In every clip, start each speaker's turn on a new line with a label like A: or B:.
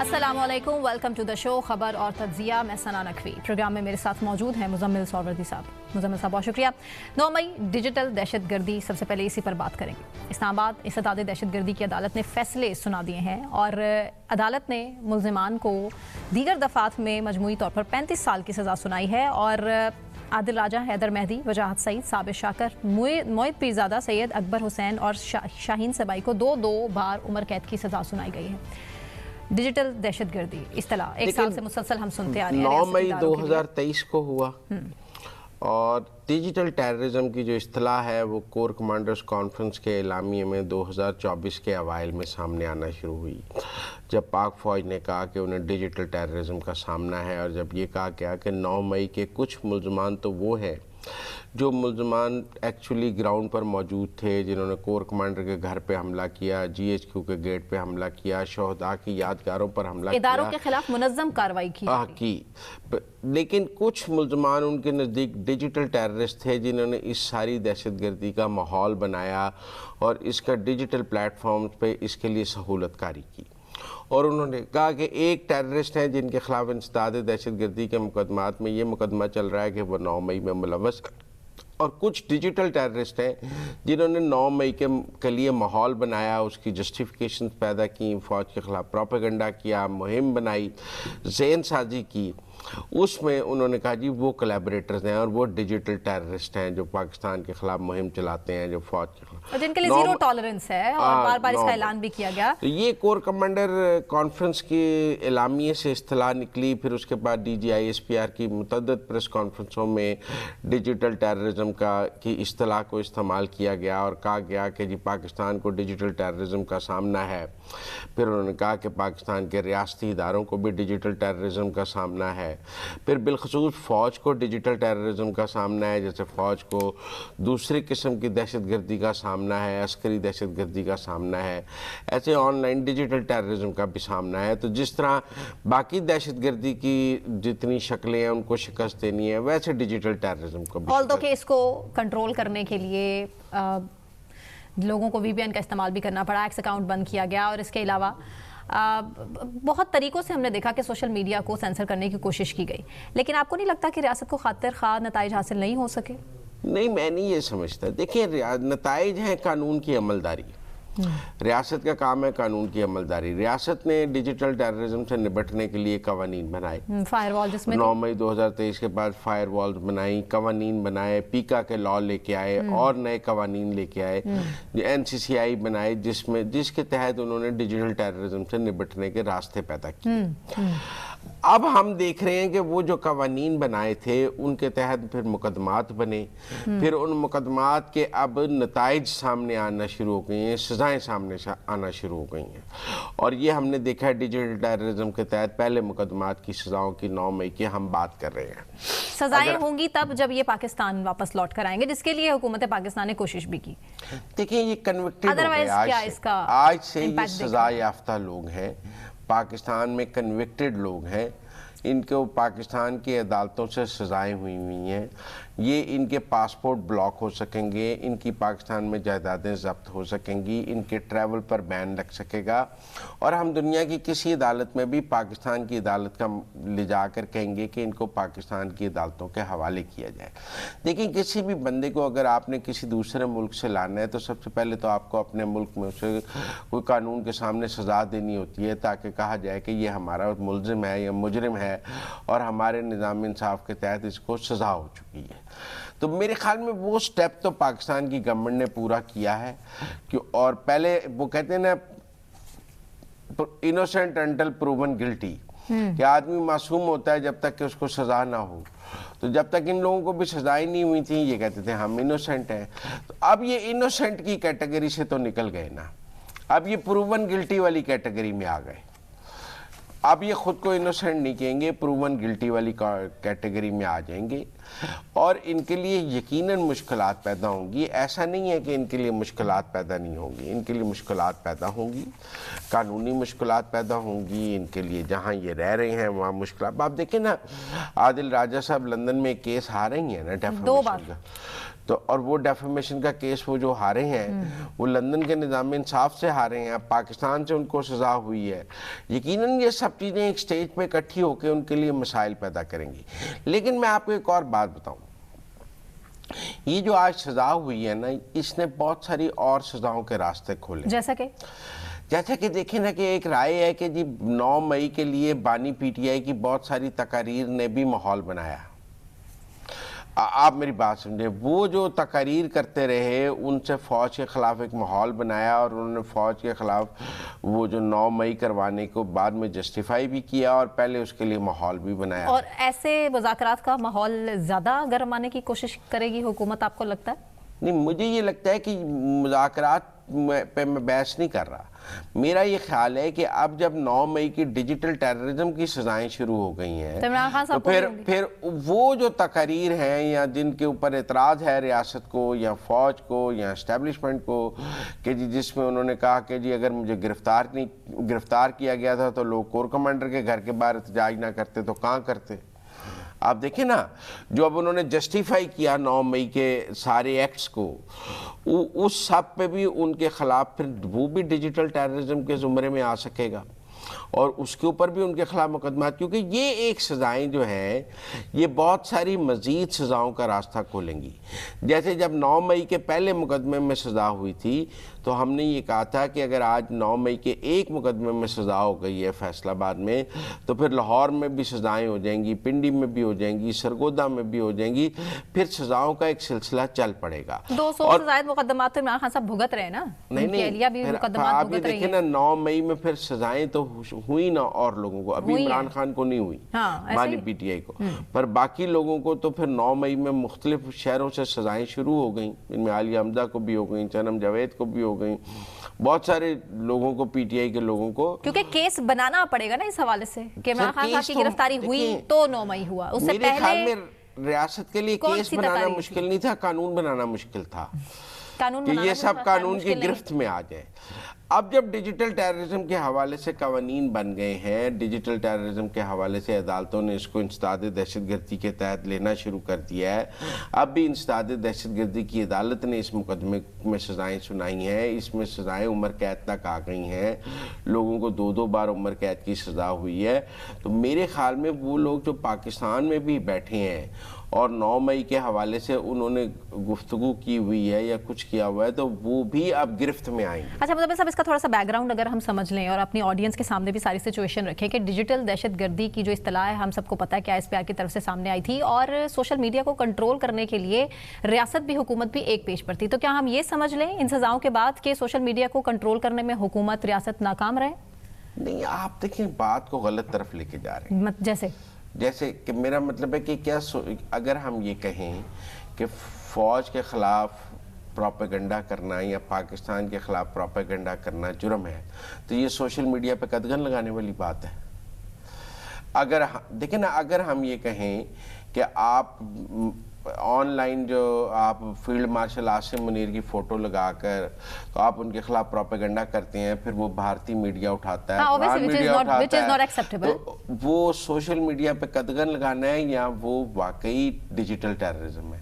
A: अस्सलाम वालेकुम, welcome to the show खबर और तज्जिया। मैं सना नकवी। प्रोग्राम में मेरे साथ मौजूद हैं मुजम्मिल सौवर्दी साहब। मुजम्मिल साहब बहुत शुक्रिया। 9 मई डिजिटल दहशत गर्दी, सबसे पहले इसी पर बात करेंगे। इस्लामाबाद इस्तेदाद दहशत गर्दी की अदालत ने फैसले सुना दिए हैं और अदालत ने मुल्जिमान को दीगर दफात में मजमूई तौर पर 35 साल की सज़ा सुनाई है और आदिल राजा, हैदर मेहदी, वजाहत सईद, साबिर शाकर, मोहित पीरजादा, सैयद अकबर हुसैन और शाहीन सबाई को 2-2 बार उम्र कैद की सज़ा सुनाई गई है। डिजिटल दहशत गर्दी इस्तिलाह एक साल से मुसलसल हम सुनते आ रहे हैं।
B: 9 मई 2023 को हुआ और डिजिटल टेररिज्म की जो इस्तिलाह है वो कोर कमांडर्स कॉन्फ्रेंस के एलामिये में 2024 के अवाइल में सामने आना शुरू हुई, जब पाक फ़ौज ने कहा कि उन्हें डिजिटल टेररिज्म का सामना है। और जब ये कहा गया कि 9 मई के कुछ मुल्ज़मान तो वो हैं जो मुल्ज़मान एक्चुअली ग्राउंड पर मौजूद थे, जिन्होंने कोर कमांडर के घर पे हमला किया, GHQ के गेट पे हमला किया, शहदा की यादगारों पर हमला किया,
A: इदारों के खिलाफ मुनज़्ज़म कार्रवाई की।
B: लेकिन कुछ मुल्ज़मान उनके नज़दीक डिजिटल टेररिस्ट थे जिन्होंने इस सारी दहशतगर्दी का माहौल बनाया और इसका डिजिटल प्लेटफॉर्म्स पे इसके लिए सहूलतकारी की। और उन्होंने कहा कि एक टेररिस्ट हैं जिनके खिलाफ इंसदाद दहशतगर्दी के मुकदमात में ये मुकदमा चल रहा है कि वो 9 मई में मुलव्वस, और कुछ डिजिटल टेररिस्ट हैं जिन्होंने 9 मई के लिए माहौल बनाया, उसकी जस्टिफिकेशन पैदा की, फ़ौज के ख़िलाफ़ प्रोपेगेंडा किया, मुहिम बनाई, ज़हन साजी की। उसमें उन्होंने कहा जी वो कोलैबोरेटर्स हैं और वो डिजिटल टेररिस्ट हैं जो पाकिस्तान के खिलाफ मुहिम चलाते हैं, जो फ़ौज के खिलाफ,
A: और जिनके लिए जीरो टॉलरेंस है और बार बार इसका ऐलान भी किया गया।
B: तो ये कोर कमांडर कॉन्फ्रेंस के एलामिये से इस्तिलाह निकली। फिर उसके बाद DGI SPR की मुतअद्दिद प्रेस कॉन्फ्रेंसों में डिजिटल टेररिज्म की इस्तिलाह को इस्तेमाल किया गया और कहा गया कि जी पाकिस्तान को डिजिटल टेररिज्म का सामना है। फिर उन्होंने कहा कि पाकिस्तान के रियासती इदारों को भी डिजिटल टेररिज्म का सामना है। फिर बिलखसूस फ़ौज को डिजिटल टेररिज्म का सामना है, जैसे फ़ौज को दूसरी किस्म की दहशतगर्दी का सामना है, अस्करी दहशतगर्दी का सामना है, ऐसे ऑनलाइन डिजिटल टेररिज्म का भी सामना है। तो जिस तरह बाकी दहशतगर्दी की जितनी शक्लें हैं उनको शिकस्त देनी है, वैसे डिजिटल टेररिज्म को भी।
A: ऑल्दो कि इसको कंट्रोल करने के लिए लोगों को VPN का इस्तेमाल भी करना पड़ा, एक्स अकाउंट बंद किया गया और इसके अलावा बहुत तरीक़ों से हमने देखा कि सोशल मीडिया को सेंसर करने की कोशिश की गई। लेकिन आपको नहीं लगता कि रियासत को खातिर खा नताइज हासिल नहीं हो सके?
B: नहीं, मैं नहीं ये समझता। देखिए, नताइज हैं कानून की अमलदारी। रियासत का काम है कानून की अमलदारी। रियासत ने डिजिटल टेररिज्म से निपटने के लिए कवानीन बनाए,
A: फायरवॉल, जिसमें
B: 9 मई 2023 के बाद फायरवॉल बनाई, कवानीन बनाए, पीका के लॉ लेके आए और नए कवानीन लेके आए, NCCI बनाए, जिसके तहत उन्होंने डिजिटल टेररिज्म से निपटने के रास्ते पैदा किए। अब हम देख रहे हैं कि वो जो कवानीन बनाए थे उनके तहत फिर मुकदमात बने, फिर उन मुकदमात के अब नताइज सामने आना शुरू हो गए हैं, सज़ाएं सामने आना शुरू हो गई हैं। और ये हमने देखा है डिजिटल टेररिज्म के तहत पहले मुकदमात की सज़ाओं की 9 मई की हम बात कर रहे हैं।
A: सज़ाएं होंगी तब जब ये पाकिस्तान वापस लौट कर आएंगे, जिसके लिए हुकूमत पाकिस्तान ने कोशिश भी की।
B: देखिए, ये कन्विक्टेड आज से ये सज़ा याफ्ता लोग हैं, पाकिस्तान में कन्विक्टेड लोग हैं, इनको पाकिस्तान की अदालतों से सज़ाएं हुई हैं। ये इनके पासपोर्ट ब्लॉक हो सकेंगे, इनकी पाकिस्तान में जायदादें ज़ब्त हो सकेंगी, इनके ट्रैवल पर बैन लग सकेगा और हम दुनिया की किसी अदालत में भी पाकिस्तान की अदालत का ले जाकर कहेंगे कि इनको पाकिस्तान की अदालतों के हवाले किया जाए। देखिए, किसी भी बंदे को अगर आपने किसी दूसरे मुल्क से लाना है तो सबसे पहले तो आपको अपने मुल्क में उसे कोई कानून के सामने सज़ा देनी होती है, ताकि कहा जाए कि ये हमारा मुलजिम है या मुजरिम है और हमारे निज़ाम इंसाफ के तहत इसको सज़ा हो चुकी है। तो मेरे ख्याल में वो स्टेप तो पाकिस्तान की गवर्नमेंट ने पूरा किया है कि, और पहले वो कहते हैं ना इनोसेंट अंटिल प्रूवन गिल्टी, कि आदमी मासूम होता है जब तक कि उसको सज़ा ना हो। तो जब तक इन लोगों को भी सज़ाएं नहीं हुई थी ये कहते थे हम इनोसेंट हैं। तो अब ये इनोसेंट की कैटेगरी से तो निकल गए ना, अब ये प्रूवन गिल्टी वाली कैटेगरी में आ गए। अब ये खुद को इनोसेंट नहीं कहेंगे, प्रूवन गिल्टी वाली कैटेगरी में आ जाएंगे। اور ان کے لیے یقیناً مشکلات پیدا ہوں گی. ایسا نہیں ہے کہ ان کے لیے مشکلات پیدا نہیں ہوں گی, ان کے لیے مشکلات پیدا ہوں گی, قانونی مشکلات پیدا ہوں گی ان کے لیے. جہاں یہ رہ رہے ہیں وہاں مشکلات. آپ دیکھیں نا, عادل راجہ صاحب لندن میں ایک کیس ہارے ہی ہیں نا ڈیفیمیشن کا, تو اور وہ ڈیفیمیشن کا کیس وہ جو ہارے ہیں وہ لندن کے نظام انصاف سے ہارے ہیں. اب پاکستان سے ان کو سزا ہوئی ہے. یقیناً یہ سب چیزیں ایک سٹیج پہ اکٹھی ہو کے ان کے لیے مسائل پیدا کریں گی. لیکن میں آپ کو ایک اور بات بتاؤں, یہ جو آج سزا ہوئی ہے نا, اس نے بہت ساری اور سزاؤں کے راستے کھولے. جیسا کہ دیکھیں نا کہ ایک رائے ہے کہ جی 9 مئی کے لیے بانی پی ٹی آئی کی بہت ساری تقاریر نے بھی ماحول بنایا. آپ میری بات سمجھیں, وہ جو تقاریر کرتے رہے ان سے فوج کے خلاف ایک ماحول بنایا, اور انہوں نے فوج کے خلاف وہ جو 9 مئی کروانے کو بعد میں جسٹیفائی بھی کیا اور پہلے اس کے لیے ماحول بھی بنایا. اور
A: ایسے مذاکرات کا ماحول زیادہ گرمانے کی کوشش کرے گی حکومت, آپ کو لگتا ہے؟
B: نہیں, مجھے یہ لگتا ہے کہ مذاکرات پہ میں بحث نہیں کر رہا. میرا یہ خیال ہے کہ اب جب 9 مئی کی ڈیجیٹل ٹیررزم کی سزائیں شروع ہو گئی ہیں تو پھر وہ جو تقاریر ہیں یا جن کے اوپر اعتراض ہے ریاست کو یا فوج کو یا اسٹیبلشمنٹ کو, کہ جس میں انہوں نے کہا کہ جی اگر مجھے گرفتار کیا گیا تھا تو لوگ کور کمانڈر کے گھر کے باہر احتجاج نہ کرتے تو کہاں کرتے. آپ دیکھیں نا, جو اب انہوں نے جسٹیفائی کیا 9 مئی کے سارے ایکٹس کو, اس سب پہ بھی ان کے خلاف پھر وہ بھی ڈیجیٹل ٹیررزم کے زمرے میں آ سکے گا, اور اس کے اوپر بھی ان کے خلاف مقدمات, کیونکہ یہ ایک سزائیں جو ہیں یہ بہت ساری مزید سزاؤں کا راستہ کھولیں گی. جیسے جب 9 مئی کے پہلے مقدمے میں سزا ہوئی تھی تو ہم نے یہ کہا تھا کہ اگر آج 9 مئی کے ایک مقدمے میں سزا ہو گئی ہے فیصل آباد میں, تو پھر لاہور میں بھی سزائیں ہو جائیں گی, پنڈی میں بھی ہو جائیں گی, سرگودا میں بھی ہو جائیں گی, پھر سزاؤں کا ایک سلسلہ چل پڑے گا.
A: 200 سے زائد مقدمات تو عمران خان صاحب بھگت رہے نا.
B: نہیں, آپ یہ دیکھیں نا 9 مئی میں پھر سزائیں تو ہوئی نا اور لوگوں کو, ابھی عمران خان کو نہیں ہوئی بانی پی ٹی آئی کو, پر باقی لوگوں کو تو پھر 9 مئی میں مختلف شہروں سے سزائیں شروع ہو گئیں, ان میں عالیہ حمزہ کو بھی ہو گئیں, صنم جاوید کو بھی ہو گئیں, بہت سارے لوگوں کو, پی ٹی آئی کے لوگوں کو,
A: کیونکہ کیس بنانا پڑے گا نا اس حوالے سے کہ عمران خان صاحب کی گرفتاری ہوئی تو 9 مئی ہوا. اس سے
B: میرے خیال میں ریاست کے لیے کیس بنانا مشکل نہیں تھا, قانون بنانا مشکل تھا کہ یہ سب قانون کی گرفت میں آ جائے. اب جب ڈیجیٹل ٹیررزم کے حوالے سے قوانین بن گئے ہیں, ڈیجیٹل ٹیررزم کے حوالے سے عدالتوں نے اس کو انسداد دہشت گردی کے تحت لینا شروع کر دیا ہے. اب بھی انسداد دہشت گردی کی عدالت نے اس مقدمے میں سزائیں سنائی ہیں, اس میں سزائیں عمر قید تک آ گئی ہیں, لوگوں کو 2 بار عمر قید کی سزا ہوئی ہے. تو میرے خیال میں وہ لوگ جو پاکستان میں بھی بیٹھے ہیں اور 9 مئی کے حوالے سے انہوں نے گفتگو کی ہوئی ہے یا کچھ کیا ہوا ہے, تو وہ بھی اب گرفت میں آئیں گے.
A: اچھا مطلب صاحب, اس کا تھوڑا سا بیک گراؤنڈ اگر ہم سمجھ لیں اور اپنی آڈینس کے سامنے بھی ساری سچویشن رکھیں کہ ڈیجیٹل دہشت گردی کی جو اصطلاح ہے ہم سب کو پتہ ہے کہ ISPR کی طرف سے سامنے آئی تھی, اور سوشل میڈیا کو کنٹرول کرنے کے لیے ریاست بھی حکومت بھی ایک پیش پر تھی. تو کیا ہم یہ سمجھ لیں ان سزاؤں کے بعد کہ سوشل میڈیا کو کنٹرول کرنے میں حکومت ریاست ناکام رہے؟
B: نہیں, آپ دیکھیں بات کو غلط طرف لے کے جا رہے ہیں. جیسے کہ میرا مطلب ہے کہ کیا اگر ہم یہ کہیں کہ فوج کے خلاف پروپیگنڈا کرنا یا پاکستان کے خلاف پروپیگنڈا کرنا جرم ہے, تو یہ سوشل میڈیا پہ قدغن لگانے والی بات ہے. اگر دیکھیں نا, اگر ہم یہ کہیں کہ آپ آن لائن جو آپ فیلڈ مارشل عاصم منیر کی فوٹو لگا کر تو آپ ان کے خلاف پروپیگنڈا کرتے ہیں, پھر وہ بھارتی میڈیا اٹھاتا ہے, تو وہ سوشل میڈیا پہ قدغن لگانا ہے یا وہ واقعی ڈیجیٹل ٹیررزم ہے؟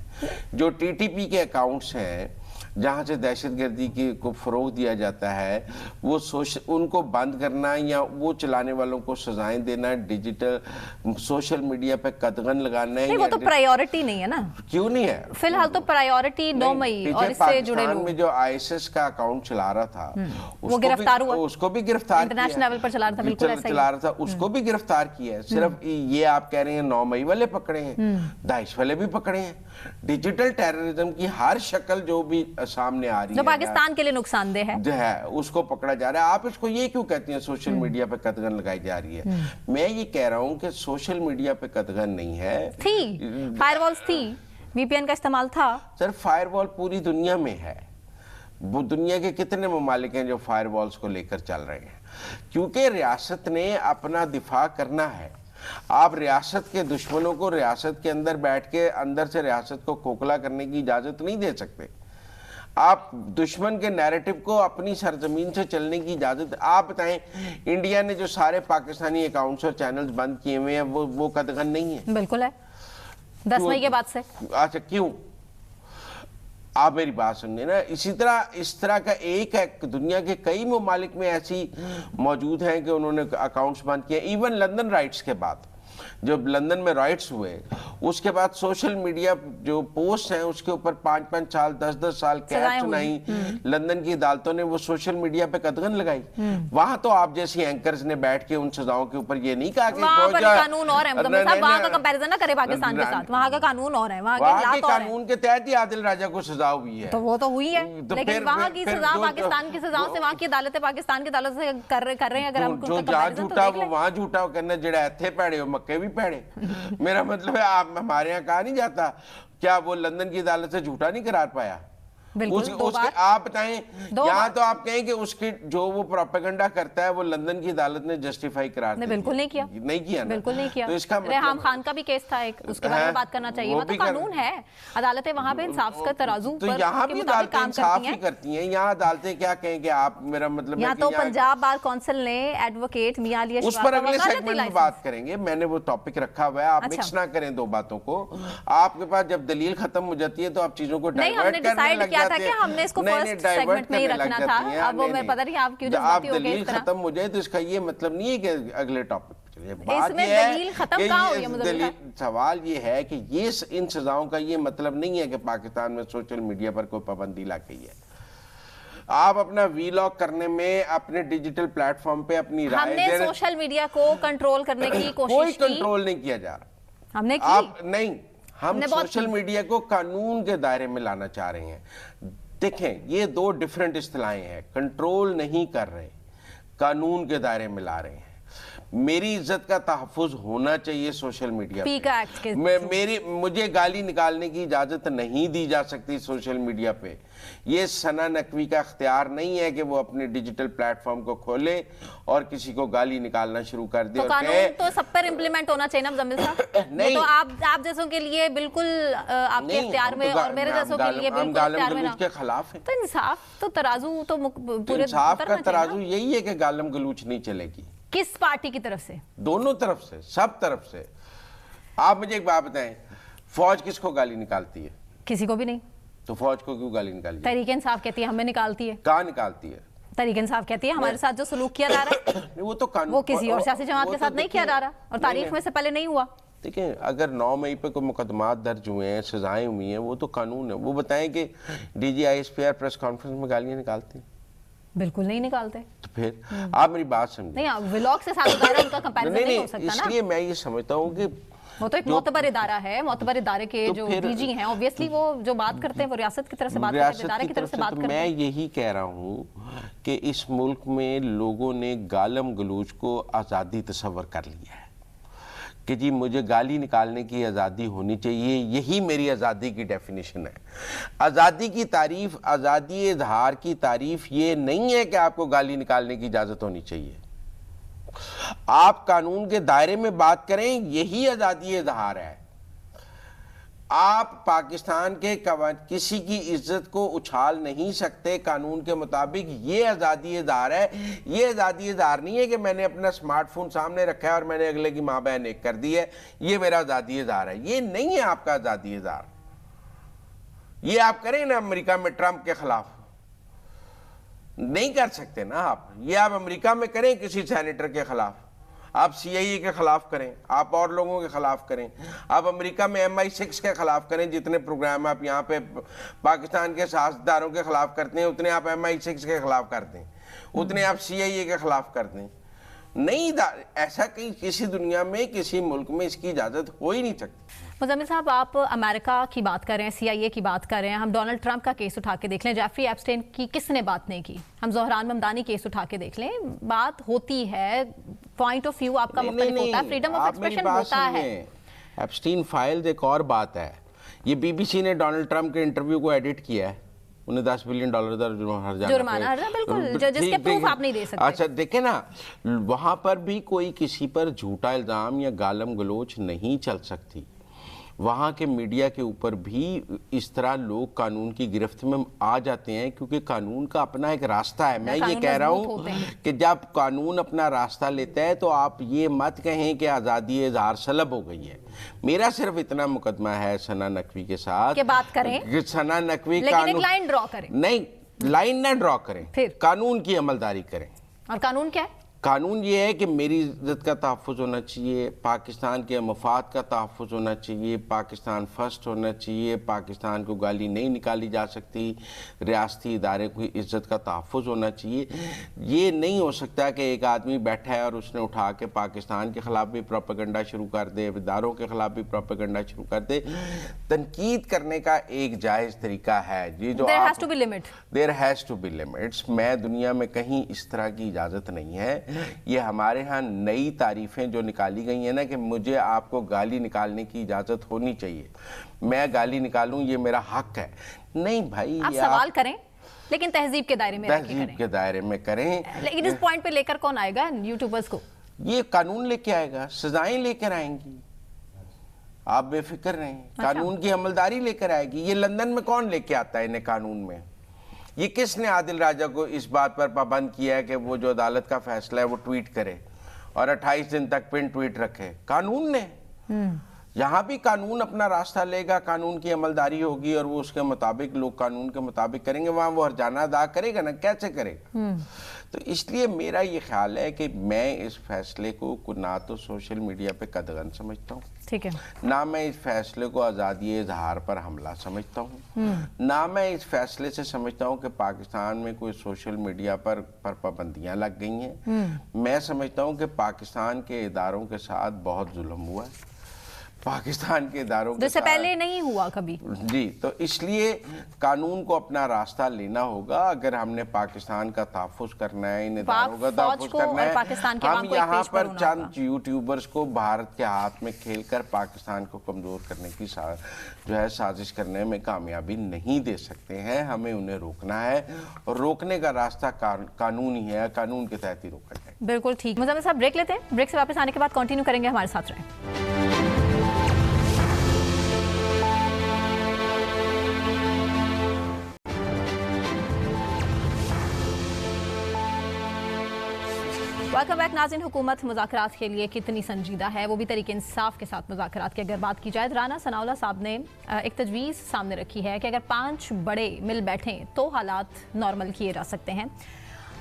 B: جو TTP کے اکاؤنٹس ہیں جہاں سے دہشت گردی کو فروغ دیا جاتا ہے, وہ ان کو بند کرنا یا وہ چلانے والوں کو سزائیں دینا, ڈیجیٹل سوشل میڈیا پہ قدغن لگانا ہے.
A: وہ تو پرائیورٹی نہیں ہے نا.
B: کیوں نہیں ہے؟
A: فی الحال تو پرائیورٹی 9 مئی اور اس سے جڑے لوگ.
B: میں جو ISIS کا اکاؤنٹ چلا رہا تھا
A: وہ گرفتار ہوا,
B: اس کو بھی گرفتار کیا,
A: انٹرنیشنل لیول پر چلا رہا تھا, بالکل ایسا
B: چلا رہا تھا, اس کو بھی گرفتار کیا ہے. صرف یہ آپ کہہ رہے ہیں 9 مئی والے پکڑے ہیں, داعش والے بھی پکڑے ہیں. ڈیجیٹل ٹیررزم کی ہر شکل جو بھی سامنے آ رہی ہے
A: جو پاکستان کے لیے نقصان دہ ہے
B: اس کو پکڑا جا رہا ہے. آپ اس کو یہ کیوں کہتے ہیں سوشل میڈیا پہ قدغن لگائی جا رہی ہے؟ میں یہ کہہ رہا ہوں کہ سوشل میڈیا پہ قدغن نہیں ہے,
A: تھی فائر والز تھی, VPN کا استعمال تھا.
B: سر فائر وال پوری دنیا میں ہے, وہ دنیا کے کتنے ممالک ہیں جو فائر والز کو لے کر چل رہے ہیں, کیونکہ ریاست نے اپنا دفاع کرنا ہے. आप रियासत के दुश्मनों को रियासत के अंदर बैठ के अंदर से रियासत को खोखला करने की इजाजत नहीं दे सकते। आप दुश्मन के नैरेटिव को अपनी सरजमीन से चलने की इजाजत, आप बताएं इंडिया ने जो सारे पाकिस्तानी अकाउंट्स और चैनल्स बंद किए हुए हैं वो कतगन नहीं है?
A: बिल्कुल है, 10 मई के बाद से।
B: अच्छा, क्यों? आप मेरी बात सुनिए ना, इसी तरह इस तरह का एक है, दुनिया के कई ममालिक में ऐसी मौजूद हैं कि उन्होंने अकाउंट्स बंद किए। इवन लंदन राइट्स के बाद, जब लंदन में राइट्स हुए उसके बाद सोशल मीडिया जो पोस्ट हैं उसके ऊपर 5-5 साल 10-10 साल कैद सुनाई। लंदन की अदालतों ने वो सोशल मीडिया पे कदगन लगाई। वहां तो आप जैसी एंकर्स ने बैठ के उन सजाओं के ऊपर ये नहीं कहा कि
A: कानून और है, वहां का कंपैरिजन ना करे पाकिस्तान के साथ, वहां का कानून और है, वहां के
B: कानून के तहत ही आदिल राजा को सजा हुई है।
A: तो वो तो हुई है, लेकिन वहां की सजा पाकिस्तान की सजाओं से वहां की अदालतें पाकिस्तान की अदालत से कर रहे हैं। अगर हम
B: जो जहां झूठा वो वहां झूठा करना, जड़ा इत्थे पैड़े हो मक्के भी पैड़े। मेरा मतलब है, आप हमारे यहाँ कहा नहीं जाता, क्या वो लंदन की अदालत से झूठा नहीं करार पाया? उसके आप बताएं, यहाँ तो आप कहें कि उसकी जो वो प्रोपेगेंडा करता है वो लंदन की अदालत ने जस्टिफाई करार दिया।
A: बिल्कुल नहीं किया,
B: बिल्कुल नहीं किया।
A: तो इसका मतलब रेहाम खान का भी केस था एक, उसके बारे में बात करना चाहिए। वो तो कानून है, अदालतें वहां पे इंसाफ का तराजू
B: तो यहाँ भी अदालतें इंसाफ ही करती हैं। यहाँ अदालतें क्या कहें कि आप, मेरा मतलब
A: यहाँ तो पंजाब बार काउंसिल ने एडवोकेट मियां अली
B: उस पर अगले सेगमेंट में बात करेंगे। मैंने वो टॉपिक रखा हुआ है, आप मिक्स ना करें दो बातों को। आपके पास जब दलील खत्म हो जाती है तो आप चीजों को डाइवर्ट करने लग जाते हैं।
A: हमने इसको फर्स्ट सेगमेंट में ही रखना था, अब वो मैं पता नहीं आप क्यों
B: जज्बाती हो गए। दलील खत्म हो जाए तो इसका ये मतलब नहीं है कि अगले टॉपिक पे चलिए। बात
A: ये दलील खत्म कहाँ हुई है मुझे?
B: सवाल ये है कि ये इन सजाओं का ये मतलब नहीं है कि पाकिस्तान में सोशल मीडिया पर कोई पाबंदी ला गई है। आप अपना वीलॉग करने में, अपने डिजिटल प्लेटफॉर्म पे अपनी राय
A: हमने सोशल मीडिया को कंट्रोल करने की कोशिश की,
B: कोई कंट्रोल नहीं किया जा रहा।
A: हमने
B: आप नहीं, हम सोशल मीडिया को कानून के दायरे में लाना चाह रहे हैं। देखें, ये दो डिफरेंट इस्तिलाहें हैं। कंट्रोल नहीं कर रहे, कानून के दायरे में ला रहे हैं। मेरी इज्जत का तहफ़्फ़ुज़ होना चाहिए सोशल मीडिया पे। मुझे गाली निकालने की इजाज़त नहीं दी जा सकती सोशल मीडिया पे। ये सना नकवी का इख्तियार नहीं है कि वो अपने डिजिटल प्लेटफॉर्म को खोले और किसी को गाली निकालना शुरू कर दे।
A: तो कानून तो सब पर इम्प्लीमेंट होना चाहिए ना मुज़म्मिल साहब। नहीं, तो आप जैसों के लिए बिल्कुल आपके इख्तियार में, और मेरे जैसों के लिए बिल्कुल इख्तियार में
B: के खिलाफ है।
A: तो इंसाफ तो तराजू तो पूरे
B: इंसाफ का तराजू यही है कि गालम गलूच नहीं चलेगी।
A: किस पार्टी की तरफ से?
B: दोनों तरफ से, सब तरफ से। आप मुझे एक बात बताएं, फौज किसको गाली निकालती है?
A: किसी को भी नहीं।
B: तो फौज को क्यों गाली निकालती है?
A: तहरीक इंसाफ कहती है हमें निकालती है।
B: कहाँ निकालती है?
A: तहरीक इंसाफ कहती है हमारे साथ जो सलूक किया जा रहा है
B: वो तो कानून,
A: वो किसी और सियासी जमात के साथ नहीं किया जा रहा, और तारीख में से पहले नहीं हुआ।
B: देखिए, अगर 9 मई पे कोई मुकदमात दर्ज हुए हैं, सजाएं हुई हैं, वो तो कानून है। वो बताएं कि DGISPR प्रेस कॉन्फ्रेंस में गालियां निकालती हैं?
A: बिल्कुल नहीं निकालते।
B: तो फिर आप मेरी बात समझिए।
A: नहीं, व्लॉग से साझेदार उनका कंपैरिजन नहीं हो सकता ना।
B: इसलिए मैं ये समझता हूँ कि
A: वो तो एक मोतबर इदारा है, मोतबर इदारे के जो DG हैं, ऑब्वियसली वो जो बात करते हैं वो रियासत की तरफ से बात करते हैं, इदारे की तरफ से बात करते हैं।
B: मैं यही कह रहा हूँ कि इस मुल्क में लोगों ने गालम गलूच को आज़ादी तस्वर कर लिया है कि जी मुझे गाली निकालने की आज़ादी होनी चाहिए। यही मेरी आज़ादी की डेफिनेशन है। आज़ादी की तारीफ, आज़ादी इजहार की तारीफ ये नहीं है कि आपको गाली निकालने की इजाज़त होनी चाहिए। आप कानून के दायरे में बात करें, यही आज़ादी इजहार है। आप पाकिस्तान के किसी की इज्जत को उछाल नहीं सकते कानून के मुताबिक। ये आज़ादी इजहार है। ये आज़ादी इजहार नहीं है कि मैंने अपना स्मार्टफोन सामने रखा है और मैंने अगले की माँ बहन एक कर दी है, ये मेरा आज़ादी इजहार है। ये नहीं है आपका आज़ादी इजहार। ये आप करें ना अमेरिका में ट्रंप के खिलाफ, नहीं कर सकते ना आप। ये आप अमेरिका में करें किसी सेनेटर के खिलाफ, आप CIA के खिलाफ करें, आप और लोगों के खिलाफ करें, आप अमेरिका में MI6 के खिलाफ करें। जितने प्रोग्राम आप यहाँ पे पाकिस्तान के सियासतदानों के खिलाफ करते हैं, उतने आप MI6 के खिलाफ करते हैं, उतने आप CIA के खिलाफ करते हैं। नहीं, ऐसा कहीं किसी दुनिया में, किसी मुल्क में इसकी इजाज़त हो ही नहीं सकती।
A: मुज़म्मिल साहब, आप अमेरिका की बात कर रहे हैं, CIA की बात कर रहे हैं, हम डोनाल्ड ट्रंप का केस उठा के देख लें, जेफरी एप्स्टेन की किसने बात नहीं की, हम ज़ोहरान ममदानी केस उठा के देख लें, बात होती है, पॉइंट ऑफ व्यू आपका मुख्तलिफ होता है, फ्रीडम ऑफ एक्सप्रेशन होता है।
B: एप्स्टीन फाइल्स एक और बात है। ये BBC ने डोनाल्ड ट्रंप के इंटरव्यू को एडिट किया है, انہیں $10 بلین
A: جرمانہ بالکل جس کے پروف آپ نہیں دے سکتے.
B: اچھا دیکھیں نا, وہاں پر بھی کوئی کسی پر جھوٹا الزام یا گالم گلوچ نہیں چل سکتی. وہاں کے میڈیا کے اوپر بھی اس طرح لوگ قانون کی گرفت میں آ جاتے ہیں, کیونکہ قانون کا اپنا ایک راستہ ہے. میں یہ کہہ رہا ہوں کہ جب قانون اپنا راستہ لیتا ہے تو آپ یہ مت کہیں کہ آزادی اظہار سلب ہو گئی ہے. میرا صرف اتنا مقدمہ ہے ثنا نقوی کے ساتھ
A: کہ بات کریں,
B: ثنا نقوی
A: لیکن ایک لائن ڈرا کریں.
B: نہیں, لائن نہ ڈرا کریں, قانون کی عملداری کریں.
A: اور قانون کیا ہے؟
B: قانون یہ ہے کہ میری عزت کا تحفظ ہونا چاہیے, پاکستان کے مفاد کا تحفظ ہونا چاہیے, پاکستان فرسٹ ہونا چاہیے, پاکستان کو گالی نہیں نکالی جا سکتی, ریاستی ادارے کو عزت کا تحفظ ہونا چاہیے. یہ نہیں ہو سکتا کہ ایک آدمی بیٹھا ہے اور اس نے اٹھا کے پاکستان کے خلاف بھی پروپیگنڈا شروع کر دے, اداروں کے خلاف بھی پروپیگنڈا شروع کر دے. تنقید کرنے کا ایک جائز طریقہ ہے جی, جو
A: There has to be limit.
B: There has to be limits. میں دنیا میں کہیں اس طرح کی اجازت نہیں ہے. یہ ہمارے ہاں نئی تعریفیں جو نکالی گئی ہیں نا کہ مجھے آپ کو گالی نکالنے کی اجازت ہونی چاہیے, میں گالی نکالوں یہ میرا حق ہے. نہیں بھائی,
A: آپ سوال کریں لیکن تہذیب کے دائرے میں
B: تہذیب کے دائرے میں کریں.
A: لیکن اس پوائنٹ پہ لے کر کون آئے گا یوٹیوبرز کو؟
B: یہ قانون لے کے آئے گا, سزائیں لے کر آئیں گی, آپ بے فکر رہیں. قانون کی عملداری لے کر آئے گی. یہ لندن میں کون لے کے آتا ہے انہیں قانون میں؟ یہ کس نے عادل راجہ کو اس بات پر پابند کیا ہے کہ وہ جو عدالت کا فیصلہ ہے وہ ٹویٹ کرے اور 28 دن تک پن ٹویٹ رکھے؟ قانون نے. یہاں بھی قانون اپنا راستہ لے گا, قانون کی عملداری ہوگی اور وہ اس کے مطابق لوگ قانون کے مطابق کریں گے. وہاں وہ ہرجانہ ادا کرے گا نا, کیسے کرے گا؟ تو اس لیے میرا یہ خیال ہے کہ میں اس فیصلے کو نہ تو سوشل میڈیا پہ قدغن سمجھتا ہوں,
A: ٹھیک ہے,
B: نہ میں اس فیصلے کو آزادی اظہار پر حملہ سمجھتا ہوں, نہ میں اس فیصلے سے سمجھتا ہوں کہ پاکستان میں کوئی سوشل میڈیا پر پابندیاں لگ گئی ہیں. میں سمجھتا ہوں کہ پاکستان کے اداروں کے ساتھ بہت ظلم ہوا ہے, پاکستان کے اداروں کے
A: جس سے پہلے نہیں ہوا کبھی.
B: جی, تو اس لیے قانون کو اپنا راستہ لینا ہوگا. اگر ہم نے پاکستان کا تحفظ کرنا ہے, ان اداروں کا تحفظ کرنا ہے, ہم یہاں پر چند یوٹیوبرز کو بھارت کے ہاتھ میں کھیل کر پاکستان کو کمزور کرنے کی جو ہے سازش کرنے میں کامیابی نہیں دے سکتے ہیں. ہمیں انہیں روکنا ہے, اور روکنے کا راستہ قانون ہی ہے, قانون کے تحت ہی روکا جائے.
A: بالکل ٹھیک. مزمل صاحب بریک لیتے ہیں, بریک سے واپس آنے کے بعد کنٹینیو کریں گے, ہمارے ساتھ رہیں. ویلکم بیک ناظرین. حکومت مذاکرات کے لیے کتنی سنجیدہ ہے, وہ بھی طریق انصاف کے ساتھ مذاکرات کی اگر بات کی جائے. رانا ثناء اللہ صاحب نے ایک تجویز سامنے رکھی ہے کہ اگر 5 بڑے مل بیٹھیں تو حالات نارمل کیے جا سکتے ہیں.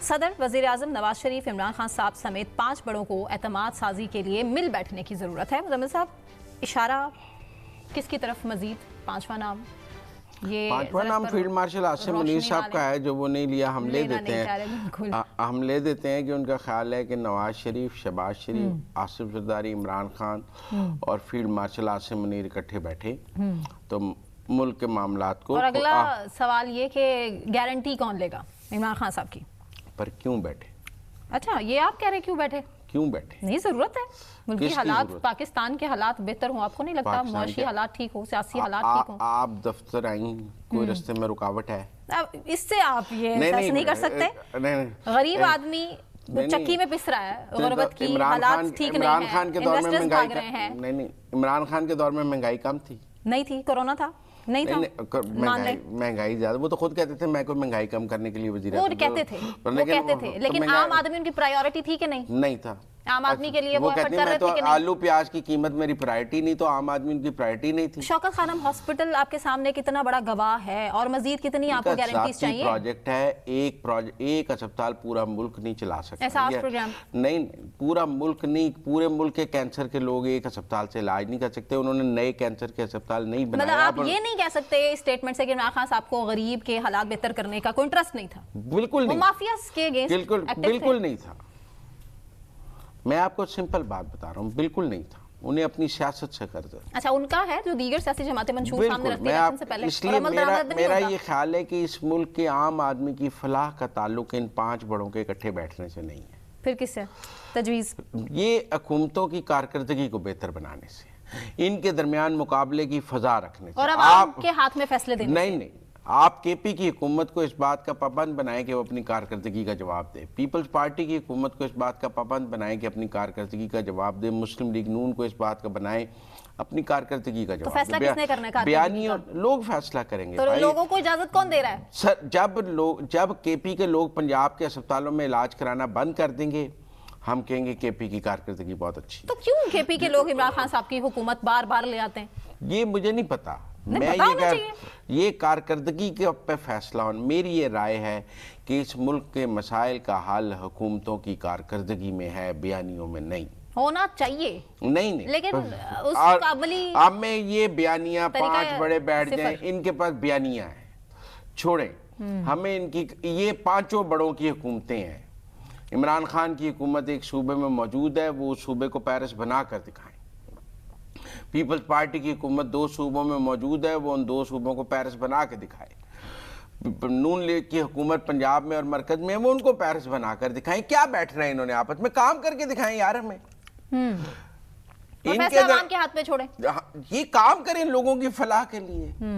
A: صدر, وزیر اعظم نواز شریف, عمران خان صاحب سمیت 5 بڑوں کو اعتماد سازی کے لیے مل بیٹھنے کی ضرورت ہے. مزمل صاحب, اشارہ کس کی طرف مزید؟ 5واں نام, یہ
B: 5واں نام فیلڈ مارشل عاصم منیر صاحب کا ہے, جو وہ نہیں لیا. ہم لے دیتے ہیں کہ ان کا خیال ہے کہ نواز شریف, شہباز شریف, آصف زرداری, عمران خان اور فیلڈ مارشل عاصم منیر اکٹھے بیٹھے تو ملک کے معاملات کو.
A: اور اگلا سوال یہ کہ گارنٹی کون لے گا عمران خان صاحب کی؟
B: پر کیوں بیٹھے؟
A: اچھا, یہ آپ کہہ رہے کیوں بیٹھے؟
B: کیوں بیٹھے؟
A: نہیں, ضرورت ہے. ملکی حالات, پاکستان کے حالات بہتر ہوں, آپ کو نہیں لگتا؟ معاشی حالات ٹھیک ہو, سیاسی حالات ٹھیک ہوں.
B: آپ دفتر آئیں, کوئی رستے میں رکاوٹ ہے؟
A: اس سے آپ یہ احساس نہیں کر سکتے. غریب آدمی چکی میں پس رہا ہے, غربت کی حالات ٹھیک نہیں ہیں, انویسٹرز بھاگ رہے ہیں.
B: نہیں, عمران خان کے دور میں مہنگائی کم تھی؟
A: نہیں تھی, کورونا تھا, نہیں تھا.
B: مہنگائی زیادہ, وہ تو خود کہتے تھے میں کوئی مہنگائی کم کرنے کے لیے وزیر
A: اعظم, وہ کہتے تھے, لیکن عام آدمی ان کی پرائیورٹی تھی کہ نہیں؟
B: نہیں تھا.
A: عام آدمی کے لیے وہ ایفرٹ کر رہے تھے کہ نہیں؟
B: آلو پیاز کی قیمت میری پرائرٹی نہیں, تو عام آدمی ان کی پرائرٹی نہیں تھی.
A: شوکت خانم ہاسپٹل آپ کے سامنے کتنا بڑا گواہ ہے, اور مزید کتنی آپ کو گارنٹیز چاہیے؟
B: پروجیکٹ ہے, ایک اسپتال پورا ملک نہیں چلا سکتا.
A: احساس پروگرام
B: نہیں, پورا ملک نہیں, پورے ملک کے کینسر کے لوگ ایک اسپتال سے علاج نہیں کر سکتے. انہوں نے نئے کینسر کے اسپتال نہیں بنائے.
A: مطلب آپ یہ نہیں کہہ سکتے اسٹیٹمنٹ سے کہ عمران خان صاحب کو غریب کے حالات بہتر کرنے کا کوئی انٹرسٹ نہیں تھا؟
B: بالکل نہیں,
A: مافیاز کے اگینسٹ
B: بالکل نہیں تھا. میں آپ کو سمپل بات بتا رہا ہوں, بالکل نہیں تھا. انہیں اپنی سیاست سے قرض ہے.
A: اچھا, ان کا ہے جو دیگر سیاسی جماعتیں منشور سامنے رکھتی ہیں الیکشن سے پہلے.
B: اس لیے میرا یہ خیال ہے کہ اس ملک کے عام آدمی کی فلاح کا تعلق ان 5 بڑوں کے اکٹھے بیٹھنے سے نہیں ہے.
A: پھر کس سے تجویز؟
B: یہ حکومتوں کی کارکردگی کو بہتر بنانے سے, ان کے درمیان مقابلے کی فضا رکھنے سے,
A: اور اب آپ کے ہاتھ میں فیصلے دینے سے.
B: نہیں, آپ کے پی کی حکومت کو اس بات کا پابند بنائیں کہ وہ اپنی کارکردگی کا جواب دے، پیپلز پارٹی کی حکومت کو اس بات کا پابند بنائیں کہ اپنی کارکردگی کا جواب دے، مسلم لیگ نون کو اس بات کا بنائیں اپنی کارکردگی کا جواب دے۔
A: تو فیصلہ کس نے کرنا ہے؟
B: بیانی لوگ فیصلہ کریں گے۔
A: تو لوگوں کو اجازت کون دے رہا ہے؟
B: سر جب کے پی کے لوگ پنجاب کے اسپتالوں میں علاج کرانا بند کر دیں گے، ہم کہیں گے کے پی کی کارکردگی بہت اچھی۔
A: تو کیوں کے پی کے لوگ عمران خان صاحب کی حکومت بار بار لے آتے ہیں؟
B: یہ مجھے نہیں پتا، میں یہ کارکردگی کے پہ فیصلہ ہوں۔ میری یہ رائے ہے کہ اس ملک کے مسائل کا حل حکومتوں کی کارکردگی میں ہے، بیانیوں میں نہیں
A: ہونا چاہیے۔
B: نہیں
A: لیکن اس عملی
B: اب میں یہ بیانیاں 5 بڑے بیٹھ جائیں، ان کے پاس بیانیاں ہیں، چھوڑیں ہمیں ان کی، یہ 5 بڑوں کی حکومتیں ہیں۔ عمران خان کی حکومت ایک صوبے میں موجود ہے، وہ صوبے کو پیرس بنا کر دکھائیں۔ پیپلز پارٹی کی حکومت 2 صوبوں میں موجود ہے، وہ ان 2 صوبوں کو پیرس بنا کے دکھائے۔ نون لیگ کی حکومت پنجاب میں اور مرکز میں، وہ ان کو پیرس بنا کر دکھائیں۔ کیا بیٹھ رہے ہیں انہوں نے آپس میں؟ کام کر کے دکھائیں یار ہمیں۔
A: فیصلہ عوام کے ہاتھ میں چھوڑیں،
B: یہ کام کریں لوگوں کی فلاح کے لیے۔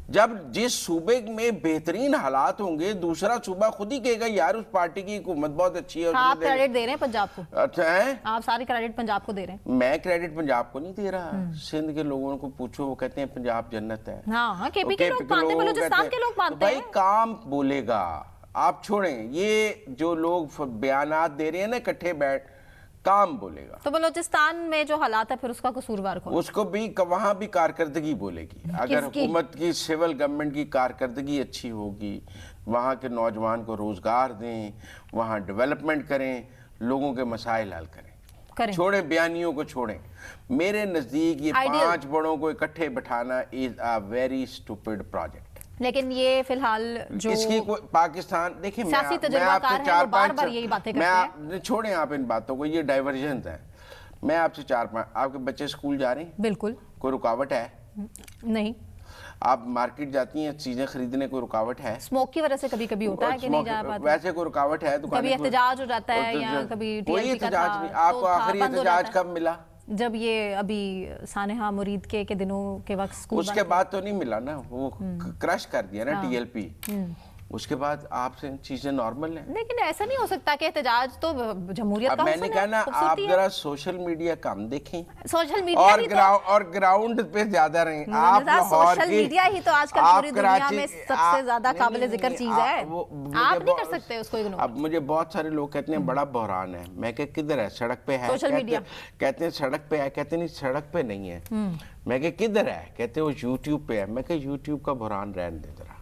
B: جب جس صوبے میں بہترین حالات ہوں گے، دوسرا صوبہ خود ہی کہے گا یار اس پارٹی کی حکومت بہت اچھی ہے۔
A: آپ کریڈٹ دے رہے ہیں پنجاب کو؟
B: اچھا ہے،
A: آپ ساری کریڈٹ پنجاب کو دے رہے ہیں؟
B: میں کریڈٹ پنجاب کو نہیں دے رہا، سندھ کے لوگوں کو پوچھو، وہ کہتے ہیں پنجاب جنت ہے۔
A: ہاں کے پی کے لوگ مانتے ہیں، بلوچستان کے لوگ مانتے ہیں۔
B: بھائی کام بولے گا، آپ چھوڑیں یہ جو لوگ بیانات دے رہے ہیں نا اکٹھے بیٹھ، کام بولے گا۔
A: تو بلوچستان میں جو حالات ہے پھر اس کا قصوروار کون؟
B: اس کو بھی وہاں بھی کارکردگی بولے گی۔ اگر حکومت کی سول گورنمنٹ کی کارکردگی اچھی ہوگی، وہاں کے نوجوان کو روزگار دیں، وہاں ڈیولپمنٹ کریں، لوگوں کے مسائل حل کریں، چھوڑیں بیانیوں کو چھوڑیں۔ میرے نزدیک یہ 5 بڑوں کو اکٹھے بٹھانا is a very stupid project۔
A: لیکن یہ فی الحال جو
B: اس کی پاکستان دیکھیں،
A: سیاسی تجربہ کار ہیں وہ بار بار یہی باتیں کرتے ہیں۔
B: چھوڑیں آپ ان باتوں کو، یہ ڈائیورژنز ہیں۔ میں آپ سے 4-5، آپ کے بچے اسکول جا رہے ہیں؟
A: بالکل۔
B: کوئی رکاوٹ ہے؟
A: نہیں۔
B: آپ مارکیٹ جاتی ہیں چیزیں خریدنے، کوئی رکاوٹ ہے؟
A: اسموک کی وجہ سے کبھی کبھی ہوتا ہے کہ نہیں جا پاتے،
B: ویسے کوئی رکاوٹ ہے؟
A: کبھی احتجاج ہو جاتا ہے یا کبھی
B: کوئی احتجاج نہیں۔ آپ کو آخری احتجاج کب ملا؟
A: جب یہ ابھی سانحہ مرید کے دنوں کے وقت اسکول،
B: اس کے بعد تو نہیں ملا نا، وہ کرش کر دیا نا ٹی ایل پی، اس کے بعد آپ سے چیزیں نارمل ہیں۔
A: لیکن ایسا نہیں ہو سکتا کہ احتجاج تو جمہوریت کا
B: میں نے کہا نا، آپ ذرا سوشل میڈیا کم دیکھیں،
A: سوشل میڈیا
B: اور گراؤنڈ پہ زیادہ رہیں۔ آپ
A: سوشل میڈیا ہی تو آج کل پوری دنیا میں سب سے زیادہ قابل ذکر چیز ہے، آپ نہیں کر سکتے اس کو اگنور۔
B: اب مجھے بہت سارے لوگ کہتے ہیں بڑا بحران ہے، میں کہ کدھر ہے؟ سڑک پہ ہے؟
A: سوشل میڈیا
B: کہتے ہیں سڑک پہ ہے، کہتے نہیں سڑک پہ نہیں ہے۔ میں کہ کدھر ہے؟ کہتے ہیں وہ یوٹیوب پہ ہے۔ میں کہ یوٹیوب کا بحران رہنے دے، ذرا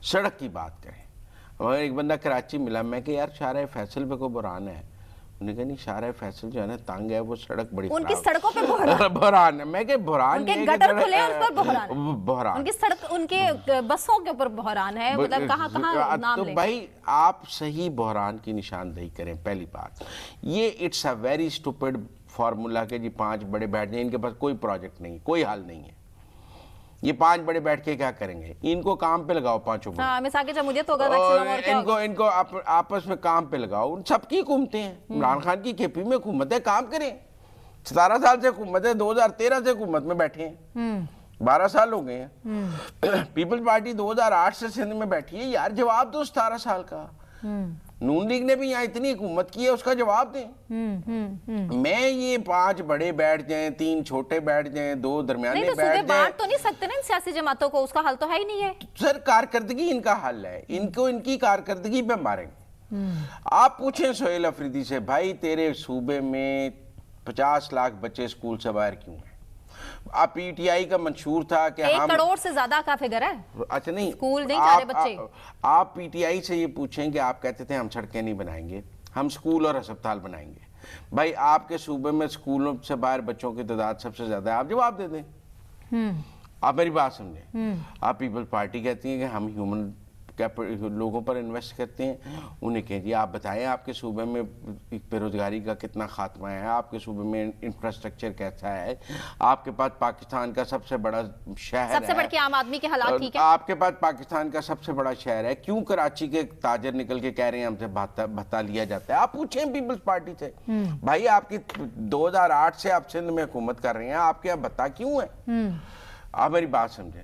B: سڑک کی بات کریں۔ ایک بندہ کراچی ملا، میں کہ یار شارع فیصل پہ کوئی بحران ہے؟ انہوں نے کہا نہیں، شارع فیصل جو ہے نا تنگ ہے، وہ سڑک بڑی
A: ان کی سڑکوں پہ
B: بحران ہے۔ میں کہ بحران
A: ان کے گٹر کھلے ہیں، اس پر بحران، ان کی سڑک، ان کے بسوں کے اوپر بحران ہے، مطلب کہاں کہاں نام لیں۔
B: تو بھائی آپ صحیح بحران کی نشاندہی کریں۔ پہلی بات یہ it's a very stupid formula کہ جی 5 بڑے بیٹھ جائیں، ان کے پاس کوئی پروجیکٹ نہیں، کوئی حل نہیں ہے، یہ 5 بڑے بیٹھ کے کیا کریں گے؟ ان کو کام پہ لگاؤ، 5 بڑے،
A: مثال کے جمہوریت ہوگا، میکسیمم اور کیا ہوگا؟
B: ان کو آپس میں کام پہ لگاؤ۔ ان سب کی حکومتیں ہیں، عمران خان کی کے پی میں حکومت ہے، کام کریں۔ 17 سال سے حکومت ہے، 2013 سے حکومت میں بیٹھے ہیں، 12 سال ہو گئے ہیں۔ پیپلز پارٹی 2008 سے سندھ میں بیٹھی ہے، یار جواب دو 17 سال کا۔ نون لیگ نے بھی یہاں اتنی حکومت کی ہے، اس کا جواب دیں۔ میں یہ 5 بڑے بیٹھ جائیں، 3 چھوٹے بیٹھ جائیں، 2 درمیانے بیٹھ جائیں،
A: بانٹ تو نہیں سکتے نا ان سیاسی جماعتوں کو، اس کا حل تو ہے ہی نہیں ہے۔
B: سر کارکردگی ان کا حل ہے، ان کو ان کی کارکردگی پہ ماریں گے۔ آپ پوچھیں سہیل افریدی سے، بھائی تیرے صوبے میں 50 لاکھ بچے اسکول سے باہر کیوں ہیں؟ آپ پی ٹی آئی کا منشور تھا کہ
A: 1 کروڑ سے زیادہ کا فگر ہے۔
B: اچھا نہیں،
A: اسکول نہیں جا رہے بچے۔
B: آپ پی ٹی آئی سے یہ پوچھیں کہ آپ کہتے تھے ہم سڑکیں نہیں بنائیں گے، ہم اسکول اور ہسپتال بنائیں گے۔ بھائی آپ کے صوبے میں اسکولوں سے باہر بچوں کی تعداد سب سے زیادہ ہے، آپ جواب دے دیں۔ آپ میری بات سمجھیں۔ آپ پیپل پارٹی کہتی ہیں کہ ہم ہیومن لوگوں پر انویسٹ کرتے ہیں، انہیں کہیں جی آپ بتائیں آپ کے صوبے میں بے روزگاری کا کتنا خاتمہ ہے، آپ کے صوبے میں انفراسٹرکچر کیسا ہے، آپ کے پاس پاکستان کا سب سے بڑا شہر ہے،
A: سب سے بڑھ کے عام آدمی کے حالات ٹھیک ہے،
B: آپ کے پاس پاکستان کا سب سے بڑا شہر ہے، کیوں کراچی کے تاجر نکل کے کہہ رہے ہیں ہم سے بھتا لیا جاتا ہے؟ آپ پوچھیں پیپلز پارٹی سے، بھائی آپ کی 2008 سے آپ سندھ میں حکومت کر رہے ہیں، آپ کے یہاں بھتا کیوں ہے؟ آپ میری بات سمجھیں۔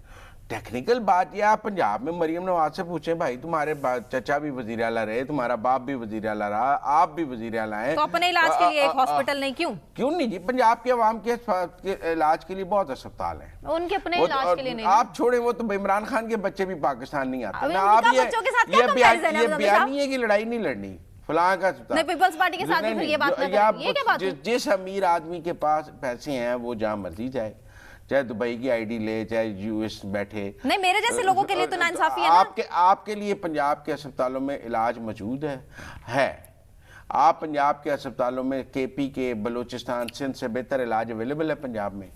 B: टेक्निकल बात ये, आप पंजाब में मरियम नवाज से पूछें भाई, तुम्हारे चचा भी वजीर आला रहे, तुम्हारा बाप भी वजीर आला रहा, आप भी वजीर आला हैं,
A: तो अपने इलाज के लिए एक हॉस्पिटल नहीं? क्यों
B: नहीं जी, पंजाब के अवाम के इलाज के लिए बहुत अस्पताल हैं,
A: उनके अपने इलाज के लिए नहीं।
B: आप छोड़े, वो तो इमरान खान के बच्चे भी पाकिस्तान नहीं आते ना।
A: आप
B: ये बयानिए की लड़ाई नहीं लड़नी फलां का
A: नहीं, पीपल्स पार्टी के साथ भी फिर ये बात ना करें, ये क्या बात है?
B: जिस अमीर आदमी के पास पैसे हैं वो जहां मर्जी जाए, चाहे दुबई की आईडी ले, चाहे यूएस बैठे।
A: नहीं, मेरे जैसे लोगों के लिए तो नाइंसाफी है ना।
B: आपके लिए पंजाब के अस्पतालों में इलाज मौजूद है। आप पंजाब के अस्पतालों में केपी के, बलूचिस्तान, सिंध से बेहतर इलाज अवेलेबल है पंजाब में।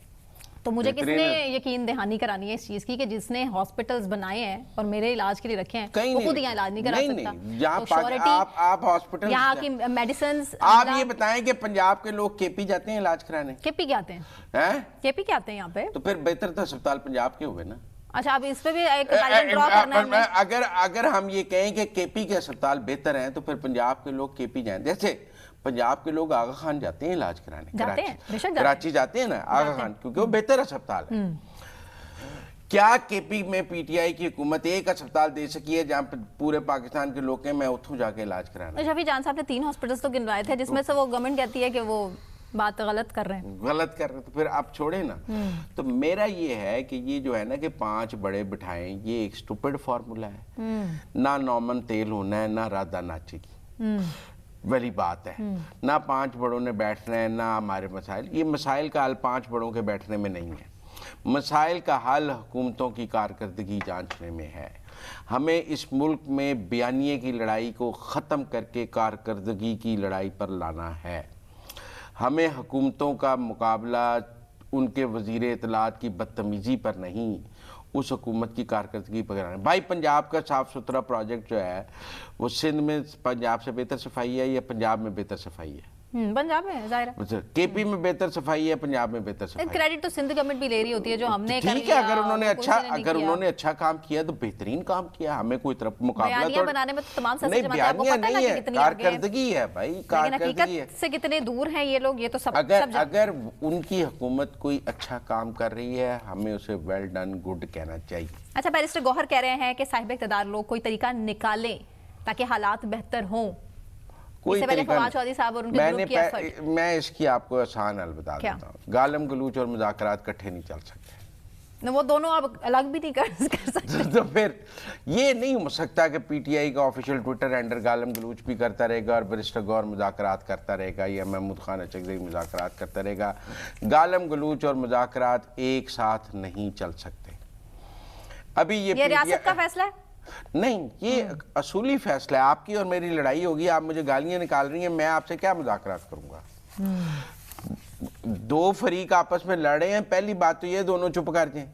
A: तो मुझे किसने यकीन दहानी करानी है इस चीज की कि जिसने हॉस्पिटल्स बनाए हैं और मेरे इलाज के लिए रखे हैं वो खुद यहाँ इलाज नहीं करा सकता?
B: आप हॉस्पिटल,
A: यहाँ की मेडिसिन,
B: आप ये बताएं कि पंजाब के लोग केपी जाते हैं इलाज कराने?
A: केपी क्या आते हैं? केपी क्या आते हैं यहाँ पे?
B: तो फिर बेहतर तो अस्पताल पंजाब के हुए ना।
A: अच्छा, अब इस पे भी एक ड्रॉ करना है।
B: अगर हम ये कहें कि केपी के अस्पताल बेहतर हैं तो फिर पंजाब के लोग केपी जाएं। जैसे पंजाब के लोग आगा खान जाते हैं इलाज कराने, कराची जाते हैं ना आगा खान, क्योंकि वो बेहतर अस्पताल है। क्या केपी में पीटीआई की हुकूमत एक अस्पताल दे सकी है जहां पूरे पाकिस्तान के लोग हैं मैं उठूं जाके इलाज कराना?
A: शफी जान साहब ने 3 हॉस्पिटल्स तो गिनवाए थे जिसमें से वो गवर्नमेंट कहती है कि वो बात गलत कर रहे हैं,
B: तो फिर आप छोड़े ना। तो मेरा ये है कि ये जो है ना कि 5 बड़े बिठाएं, ये एक स्टूपिड फार्मूला है। ना नॉमन तेल होना है, ना राधा नाचेगी, वाली बात है। ना 5 बड़ों ने बैठना है, ना हमारे मसाइल। ये मसाइल का हल 5 बड़ों के बैठने में नहीं है। मसाइल का हल हुकूमतों की कारकर्दगी जांचने में है। हमें इस मुल्क में बयानिए की लड़ाई को ख़त्म करके कारकर्दगी की लड़ाई पर लाना है। हमें हुकूमतों का मुकाबला उनके वज़ीर इत्तलात की बदतमीज़ी पर नहीं, उस हुकूमत की कारकर्दगी पर कराना। भाई पंजाब का साफ़ सुथरा प्रोजेक्ट जो है वो सिंध में पंजाब से बेहतर सफाई है या पंजाब में बेहतर सफाई है?
A: पंजाब में जाहिर है।
B: केपी में बेहतर सफाई है, पंजाब में बेहतर सफाई।
A: क्रेडिट तो सिंध गवर्नमेंट भी ले रही होती है जो हमने कर लिया।
B: ठीक है, अगर उन्होंने अच्छा काम किया तो बेहतरीन काम किया, हमें कोई तरफ मुकाबला तो
A: बनाने में तो तमाम
B: नहीं है, कारकर्दगी है भाई, कारकर्दगी है।
A: से कितने दूर हैं ये लोग, ये तो सब
B: अगर उनकी हुकूमत कोई अच्छा काम कर रही है हमें उसे वेल डन, गुड कहना चाहिए।
A: अच्छा, बैरिस्टर गौहर कह रहे हैं कि साहिब इक़्तिदार लोग कोई तरीका निकालें ताकि हालात बेहतर हों।
B: कोई तरीका मैं इसकी आपको आसान हल बता देता हूँ। गालम गलूच और मुज़ाकरात इकट्ठे नहीं चल सकते,
A: वो दोनों अब अलग भी नहीं कर सकते।
B: तो फिर ये नहीं हो सकता कि पीटीआई का ऑफिशियल ट्विटर हैंडल गालम गलूच भी करता रहेगा और बैरिस्टर गौहर मुज़ाकरात करता रहेगा या महमूद खान अचकज़ई मुज़ाकरात करता रहेगा। गालम गलूच और मुज़ाकरात एक साथ नहीं चल सकते। अभी ये
A: रियासत का फैसला है
B: नहीं, ये असूली फैसला है। आपकी और मेरी लड़ाई होगी, आप मुझे गालियां निकाल रही हैं, मैं आपसे क्या मुज़ाकरात करूंगा? 2 फरीक आपस में लड़ रहे हैं, पहली बात तो ये दोनों चुप कर जाएं।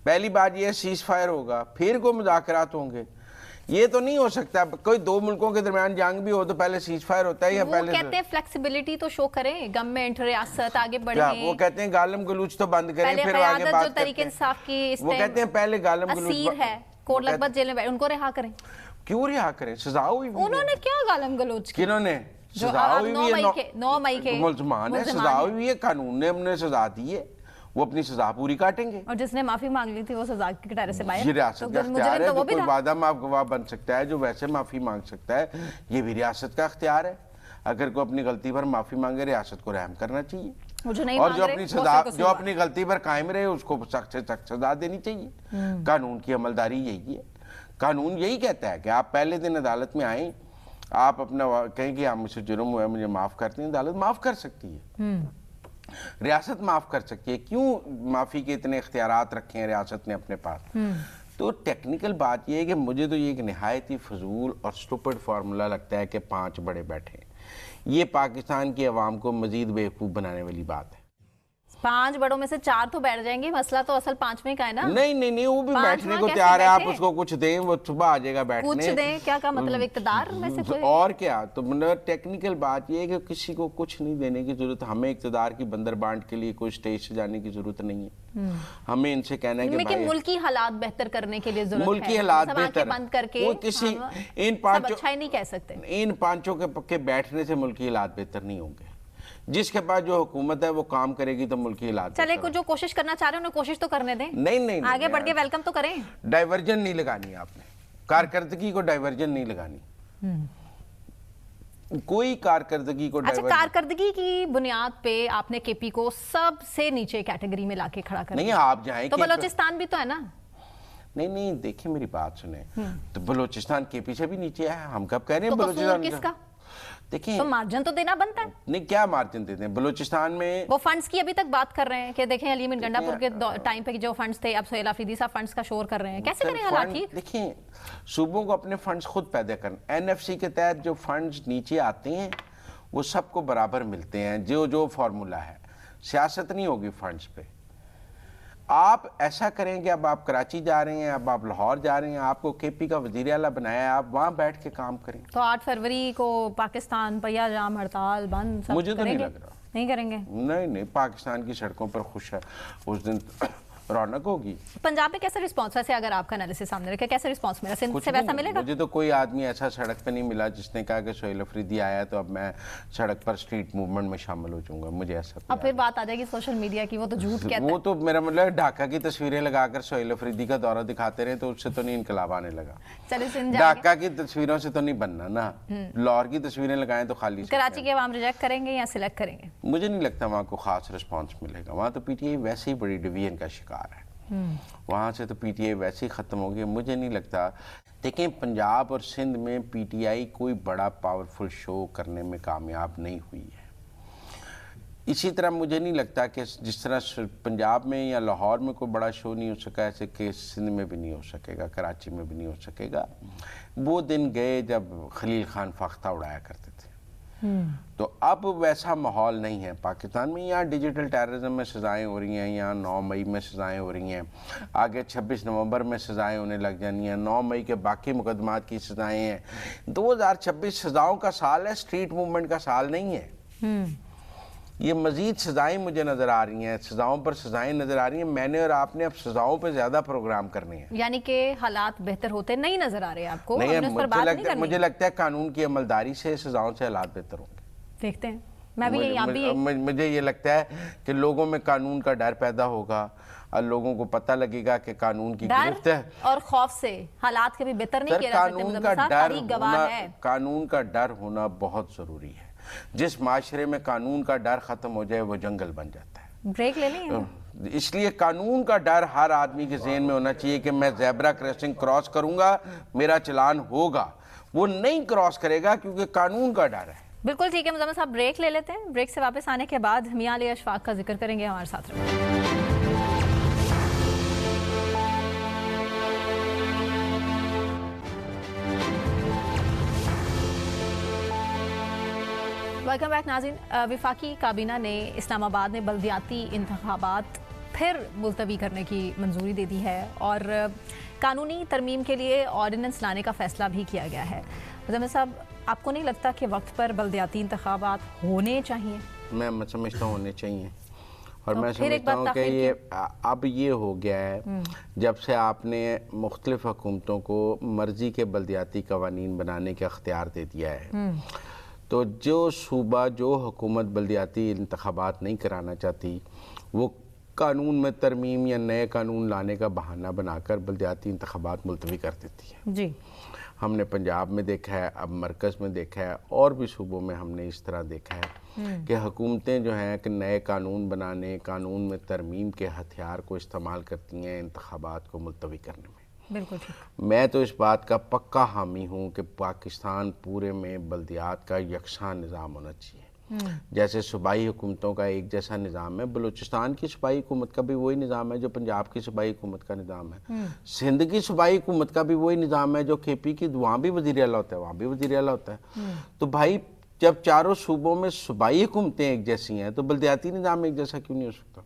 B: पहली बात ये सीज फायर होगा, फिर कोई मुज़ाकरात होंगे। ये तो नहीं हो सकता कोई 2 मुल्कों के दरमियान जंग भी हो तो पहले सीज फायर होता है या पहले?
A: कहते हैं फ्लेक्सिबिलिटी तो शो करें, गवर्नमेंट रियासत आगे बढ़े।
B: वो कहते हैं गालम गलूच तो बंद करें, फिर आगे बात
A: जो तरीके इंसाफ की
B: वो कहते हैं पहले गालम गलूच
A: है, कोट लखपत जेल में उनको रिहा करें।
B: क्यों रिहा करें? सजा हुई।
A: उन्होंने क्या गालम गलौज की?
B: किन्होंने? सजा हुई है,
A: 9 मई के
B: मुल्ज़मान है, सजा हुई है, कानून ने हमने सजा दी है, वो अपनी सजा पूरी काटेंगे।
A: और जिसने माफी मांग ली थी वो सजा के कटहरे से बाहर।
B: ये रियासत का इख्तियार है, जो कोई वादा माफ गवाह बन सकता है, जो वैसे माफी मांग सकता है, ये भी रियासत का इख्तियार है। अगर कोई अपनी गलती पर माफी मांगे रियासत को रहम करना चाहिए, और जो अपनी सजा, जो अपनी गलती पर कायम रहे उसको सख्त से सख्त सजा देनी चाहिए। कानून की अमलदारी यही है। कानून यही कहता है कि आप पहले दिन अदालत में आए, आप अपना कहें कि आप मुझसे जुर्म हुआ है, मुझे माफ करते हैं, अदालत माफ कर सकती है, रियासत माफ कर सकती है। क्यों माफी के इतने इख्तियारात रखे हैं रियासत ने अपने पास? तो टेक्निकल बात यह है कि मुझे तो ये एक निहायत ही फजूल और स्टूपिड फार्मूला लगता है कि 5 बड़े बैठे। ये पाकिस्तान की आवाम को मजीद बेवकूफ़ बनाने वाली बात है।
A: 5 बड़ों में से 4 तो बैठ जाएंगे, मसला तो असल 5वें का है ना।
B: नहीं, वो भी बैठने को तैयार है। आप उसको कुछ दें, वो सुबह आ जाएगा बैठने।
A: कुछ दें क्या का मतलब? इक़्तिदार में से कोई
B: और क्या? तो मतलब टेक्निकल बात ये है कि किसी को कुछ नहीं देने की जरूरत। हमें इक़्तिदार की बंदर बांट के लिए कोई स्टेज से जाने की जरूरत नहीं है। हमें इनसे कहना है कि भाई
A: मुल्की हालात बेहतर करने के लिए जरूरत है,
B: मुल्की हालात बेहतर
A: बंद करके
B: वो किसी इन 5
A: अच्छा ही नहीं कह सकते।
B: इन 5 के बैठने से मुल्की हालात बेहतर नहीं होंगे। जिसके पास जो हुकूमत है वो काम करेगी तो मुल्क की हालात
A: चले को जो कोशिश करना चाह रहे हैं उन्हें कोशिश तो करने दें।
B: नहीं
A: आगे बढ़ के वेलकम तो करें।
B: डाइवर्जन नहीं लगानी आपने, कारकर्दगी को डाइवर्जन नहीं लगानी, कोई कारकर्दगी को।
A: अच्छा, कारकर्दगी की बुनियाद पे आपने केपी को सबसे नीचे कैटेगरी में लाके खड़ा कर
B: नहीं, आप जाएं
A: तो बलोचिस्तान भी तो है ना।
B: नहीं देखिए मेरी बात सुने, तो बलोचिस्तान केपी से भी नीचे है। हम कब कह रहे हैं
A: तो
B: बलोचिस्तान
A: किसका?
B: देखिए
A: तो मार्जिन तो देना बनता है।
B: नहीं, क्या मार्जिन देते हैं बलूचिस्तान में?
A: वो फंड्स की अभी तक बात कर रहे हैं कि देखें अली अमीन गंडापुर के टाइम पे जो फंड्स थे, अब सोहेल अफरीदी साहब फंड्स का शोर कर रहे हैं। कैसे करें हालात ठीक?
B: देखिए, सूबों को अपने फंड्स खुद पैदा करना। एनएफसी के तहत जो फंड्स नीचे आते हैं वो सबको बराबर मिलते हैं, जो फार्मूला है। सियासत नहीं होगी फंड्स पे। आप ऐसा करेंगे, अब आप कराची जा रहे हैं, अब आप लाहौर जा रहे हैं, आपको केपी का वजीर आला बनाया है, आप वहाँ बैठ के काम करें।
A: तो 8 फरवरी को पाकिस्तान पहिया जाम, हड़ताल बंद सब
B: मुझे तो नहीं लग रहा।
A: नहीं करेंगे?
B: नहीं, पाकिस्तान की सड़कों पर खुश है, उस दिन रौनक होगी।
A: पंजाब में कैसा रिस्पांस, वैसे अगर आपका एनालिसिस सामने रखे, कैसा रिस्पांस मिला? सिंध से वैसा मिलेगा?
B: मुझे तो कोई आदमी ऐसा सड़क पे नहीं मिला जिसने कहा कि सोहेल अफरीदी आया तो अब मैं सड़क पर स्ट्रीट मूवमेंट में शामिल हो जाऊंगा। मुझे ऐसा
A: अब फिर बात आ जाएगी सोशल मीडिया की, वो तो झूठ कहता है।
B: वो तो मेरा मतलब ढाका की तस्वीरें लगाकर सोहेल अफरीदी का दौरा दिखाते रहे तो उससे तो नहीं इनकलाब आने लगा। ढाका की तस्वीरों से तो नहीं बनना ना, लाहौर की तस्वीरें लगाएं तो खाली।
A: कराची के अवाम रिजेक्ट करेंगे या सिलेक्ट करेंगे?
B: मुझे नहीं लगता वहाँ को खास रिस्पॉन्स मिलेगा। वहाँ तो पीटीआई वैसे ही बड़ी डिवीजन का शिकार है, वहाँ से तो पीटीआई वैसे ही ख़त्म हो गई। मुझे नहीं लगता। देखें, पंजाब और सिंध में पीटीआई कोई बड़ा पावरफुल शो करने में कामयाब नहीं हुई है। इसी तरह मुझे नहीं लगता कि जिस तरह पंजाब में या लाहौर में कोई बड़ा शो नहीं हो सका, ऐसे कि सिंध में भी नहीं हो सकेगा, कराची में भी नहीं हो सकेगा। वो दिन गए जब खलील खान फाख्ता उड़ाया करते थे। तो अब वैसा माहौल नहीं है पाकिस्तान में। यहाँ डिजिटल टेररिज्म में सज़ाएं हो रही हैं, यहाँ 9 मई में सज़ाएं हो रही हैं, आगे 26 नवंबर में सज़ाएं होने लग जानी हैं, 9 मई के बाकी मुकदमात की सज़ाएं हैं। 2026 सज़ाओं का साल है, स्ट्रीट मूवमेंट का साल नहीं है। ये मज़ीद सज़ाएं मुझे नज़र आ रही हैं, सज़ाओं पर सज़ाएं नज़र आ रही हैं। मैंने और आपने अब सज़ाओं पर ज़्यादा प्रोग्राम करने हैं।
A: यानी कि हालात बेहतर होते नहीं नज़र आ रहे हैं आपको?
B: नहीं, मुझे लगता है कानून की अमलदारी से सज़ाओं से हालात बेहतर होंगे।
A: देखते हैं। मैं भी
B: मुझे ये लगता है कि लोगों में कानून का डर पैदा होगा और लोगों को पता लगेगा कि कानून की गिरफ्त है
A: और खौफ से हालात के भी बेहतर नहीं किए जा सकते।
B: कानून का डर होना बहुत ज़रूरी है। जिस माशरे में कानून का डर खत्म हो जाए वो जंगल बन जाता है।
A: ब्रेक ले लें।
B: इसलिए कानून का डर हर आदमी के ज़हन में होना चाहिए कि मैं ज़ेब्रा क्रॉसिंग क्रॉस करूंगा, मेरा चलान होगा। वो नहीं क्रॉस करेगा क्योंकि कानून का डर है।
A: बिल्कुल ठीक है मुज़म्मिल साहब, ब्रेक ले लेते हैं। ब्रेक से वापस आने के बाद मियां अली अशफाक का जिक्र करेंगे। हमारे साथ रहिए। वेलकम बैक नाज़रीन। वफाकी काबीना ने इस्लामाबाद में बल्दियाती इंतखाबात फिर मुलतवी करने की मंजूरी दे दी है और कानूनी तरमीम के लिए ऑर्डिनेंस लाने का फैसला भी किया गया है। मुज़म्मिल साहब, आपको नहीं लगता कि वक्त पर बल्दियाती इंतखाबात होने चाहिए?
B: मैं समझता हूँ होने चाहिए और मैं समझता हूँ कि ये अब ये हो गया है जब से आपने मुख्तलिफ हुकूमतों को मर्जी के बल्दियाती कवानीन बनाने का अख्तियार दे दिया है, तो जो सूबा जो हुकूमत बल्दियाती इंतखाबात नहीं कराना चाहती वो कानून में तरमीम या नए कानून लाने का बहाना बनाकर बल्दियाती इंतखाबात मुलतवी कर देती है।
A: जी,
B: हमने पंजाब में देखा है, अब मरकज़ में देखा है और भी सूबों में हमने इस तरह देखा है कि हुकूमतें जो हैं कि नए कानून बनाने, कानून में तरमीम के हथियार को इस्तेमाल करती हैं इंतखाबात को मुलतवी करने में।
A: बिल्कुल ठीक।
B: मैं तो इस बात का पक्का हामी हूँ कि पाकिस्तान पूरे में बल्दियात का यकसा निज़ाम होना चाहिए। जैसे सूबाई हुकूमतों का एक जैसा निज़ाम है, बलूचिस्तान की सूबाई हुकूमत का भी वही निज़ाम है जो पंजाब की सूबाई हुकूमत का निज़ाम है। सिंध की सूबाई हुकूमत का भी वही निज़ाम है जो केपी की, वहाँ भी वज़ीर आला होता है, वहाँ भी वज़ीर आला होता है। तो भाई जब चारों सूबों में सूबाई हुकूमतें एक जैसी हैं तो बल्दियाती निज़ाम एक जैसा क्यों नहीं हो सकता?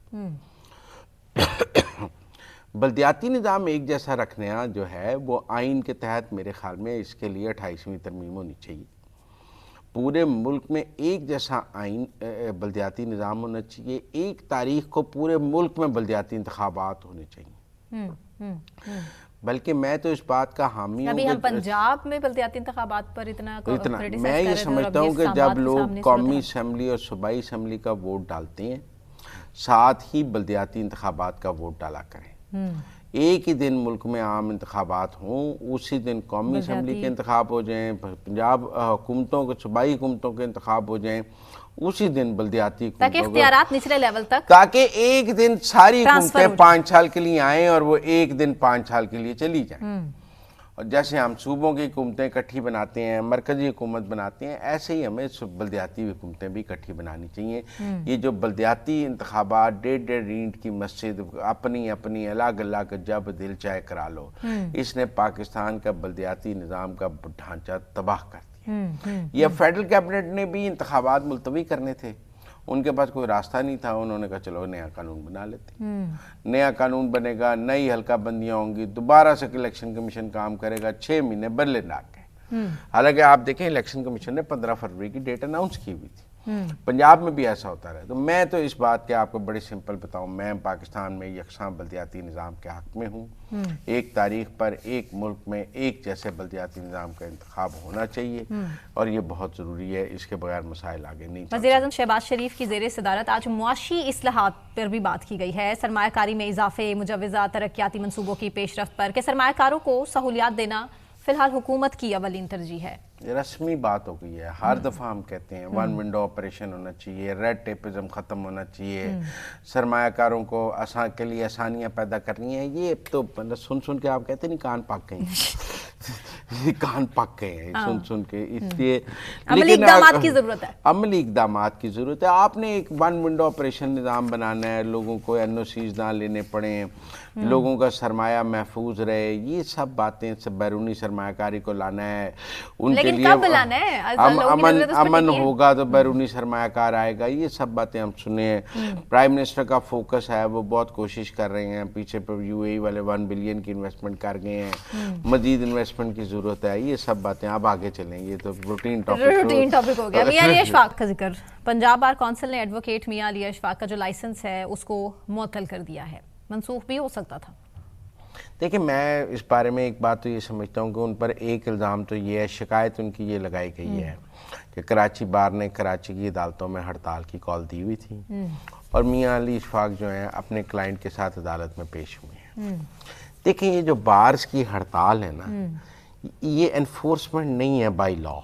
B: बल्दियाती निज़ाम एक जैसा रखने जो है वो आइन के तहत मेरे ख्याल में इसके लिए 28वीं तरमीम होनी चाहिए। पूरे मुल्क में एक जैसा आइन बल्दियाती निज़ाम होना चाहिए। 1 तारीख को पूरे मुल्क में बल्दियाती इंतखाबात होने चाहिए। بلکہ میں تو اس بات کا حامی ہوں.
A: ابھی ہم پنجاب میں بلدیاتی انتخابات پر اتنا
B: میں یہ سمجھتا ہوں کہ جب لوگ قومی اسمبلی اور صوبائی اسمبلی کا ووٹ ڈالتے ہیں ساتھ ہی بلدیاتی انتخابات کا ووٹ ڈالا کریں. ایک ہی دن ملک میں عام انتخابات ہوں, اسی دن قومی اسمبلی کے انتخاب ہو جائیں, پنجاب حکومتوں کے صوبائی حکومتوں کے انتخاب ہو جائیں اسی دن بلدیاتی حکومتوں
A: تاکہ اختیارات نچلے لیول تک,
B: تاکہ ایک دن ساری حکومتیں 5 سال کے لیے آئیں اور وہ ایک دن 5 سال کے لیے چلی جائیں. اور جیسے ہم صوبوں کی حکومتیں اکٹھی بناتے ہیں, مرکزی حکومت بناتے ہیں, ایسے ہی ہمیں بلدیاتی حکومتیں بھی اکٹھی بنانی چاہیے. یہ جو بلدیاتی انتخابات 1.5 اینٹ کی مسجد اپنی اپنی الگ الگ جب دل چاہے کرا لو, اس نے پاکستان کا بلدیاتی نظام کا ڈھانچہ تباہ کر دیا. یہ فیڈرل کیبنٹ نے بھی انتخابات ملتوی کرنے تھے, ان کے پاس کوئی راستہ نہیں تھا, انہوں نے کہا چلو نیا قانون بنا لیتے. نیا قانون بنے گا, نئی حلقہ بندیاں ہوں گی, دوبارہ سے الیکشن کمیشن کام کرے گا, 6 مہینے بدلے نہ گئے. حالانکہ آپ دیکھیں الیکشن کمیشن نے 15 فروری کی ڈیٹ اناؤنس کی ہوئی تھی. پنجاب میں بھی ایسا ہوتا رہا. تو میں تو اس بات کے آپ کو بڑی سمپل بتاؤں, میں پاکستان میں یکساں بلدیاتی نظام کے حق میں ہوں. ایک تاریخ پر ایک ملک میں ایک جیسے بلدیاتی نظام کا انتخاب ہونا چاہیے اور یہ بہت ضروری ہے, اس کے بغیر مسائل آگے نہیں.
A: وزیر اعظم شہباز شریف کی زیر صدارت آج معاشی اصلاحات پر بھی بات کی گئی ہے. سرمایہ کاری میں اضافے, مجوزہ ترقیاتی منصوبوں کی پیش رفت پر کہ سرمایہ کاروں کو سہولیات دینا فی الحال حکومت کی اولین ترجیح ہے.
B: یہ رسمی بات ہو گئی ہے, ہر دفعہ ہم کہتے ہیں 1 ونڈو آپریشن ہونا چاہیے, ریڈ ٹیپزم ختم ہونا چاہیے, سرمایہ کاروں کو کے لیے آسانیاں پیدا کرنی ہیں. یہ تو سن کے آپ کہتے نہیں کان پک گئے ہیں, کان پک گئے ہیں سن کے. اس لیے
A: عملی اقدامات کی ضرورت ہے,
B: عملی اقدامات کی ضرورت ہے. آپ نے ایک 1 ونڈو آپریشن نظام بنانا ہے, لوگوں کو NOCs نہ لینے پڑیں, لوگوں کا سرمایہ محفوظ رہے, یہ سب باتیں بیرونی سرمایہ کاری کو لانا ہے. ان کے لیے امن ہوگا تو بیرونی سرمایہ کار آئے گا. یہ سب باتیں ہم سنے ہیں. پرائم منسٹر کا فوکس ہے, وہ بہت کوشش کر رہے ہیں, پیچھے پر UAE والے 1 بلین کی انویسٹمنٹ کر گئے ہیں, مزید انویسٹمنٹ کی ضرورت ہے. یہ سب باتیں اب آگے چلیں, یہ تو روٹین
A: ٹاپک ہو گیا. میاں علی اشفاق کا ذکر, پنجاب بار کونسل نے ایڈوکیٹ میاں علی اشفاق کا جو لائسنس ہے اس کو معطل کر دیا ہے, منسوخ بھی ہو سکتا تھا.
B: دیکھیں میں اس بارے میں ایک بات تو یہ سمجھتا ہوں کہ ان پر ایک الزام تو یہ ہے, شکایت ان کی یہ لگائی گئی ہے کہ کراچی بار نے کراچی کی عدالتوں میں ہڑتال کی کال دی ہوئی تھی اور میاں علی اشفاق جو ہیں اپنے کلائنٹ کے ساتھ عدالت میں پیش ہوئے ہیں. دیکھیں یہ جو بارز کی ہڑتال ہے نا, یہ انفورسمنٹ نہیں ہے بائی لا,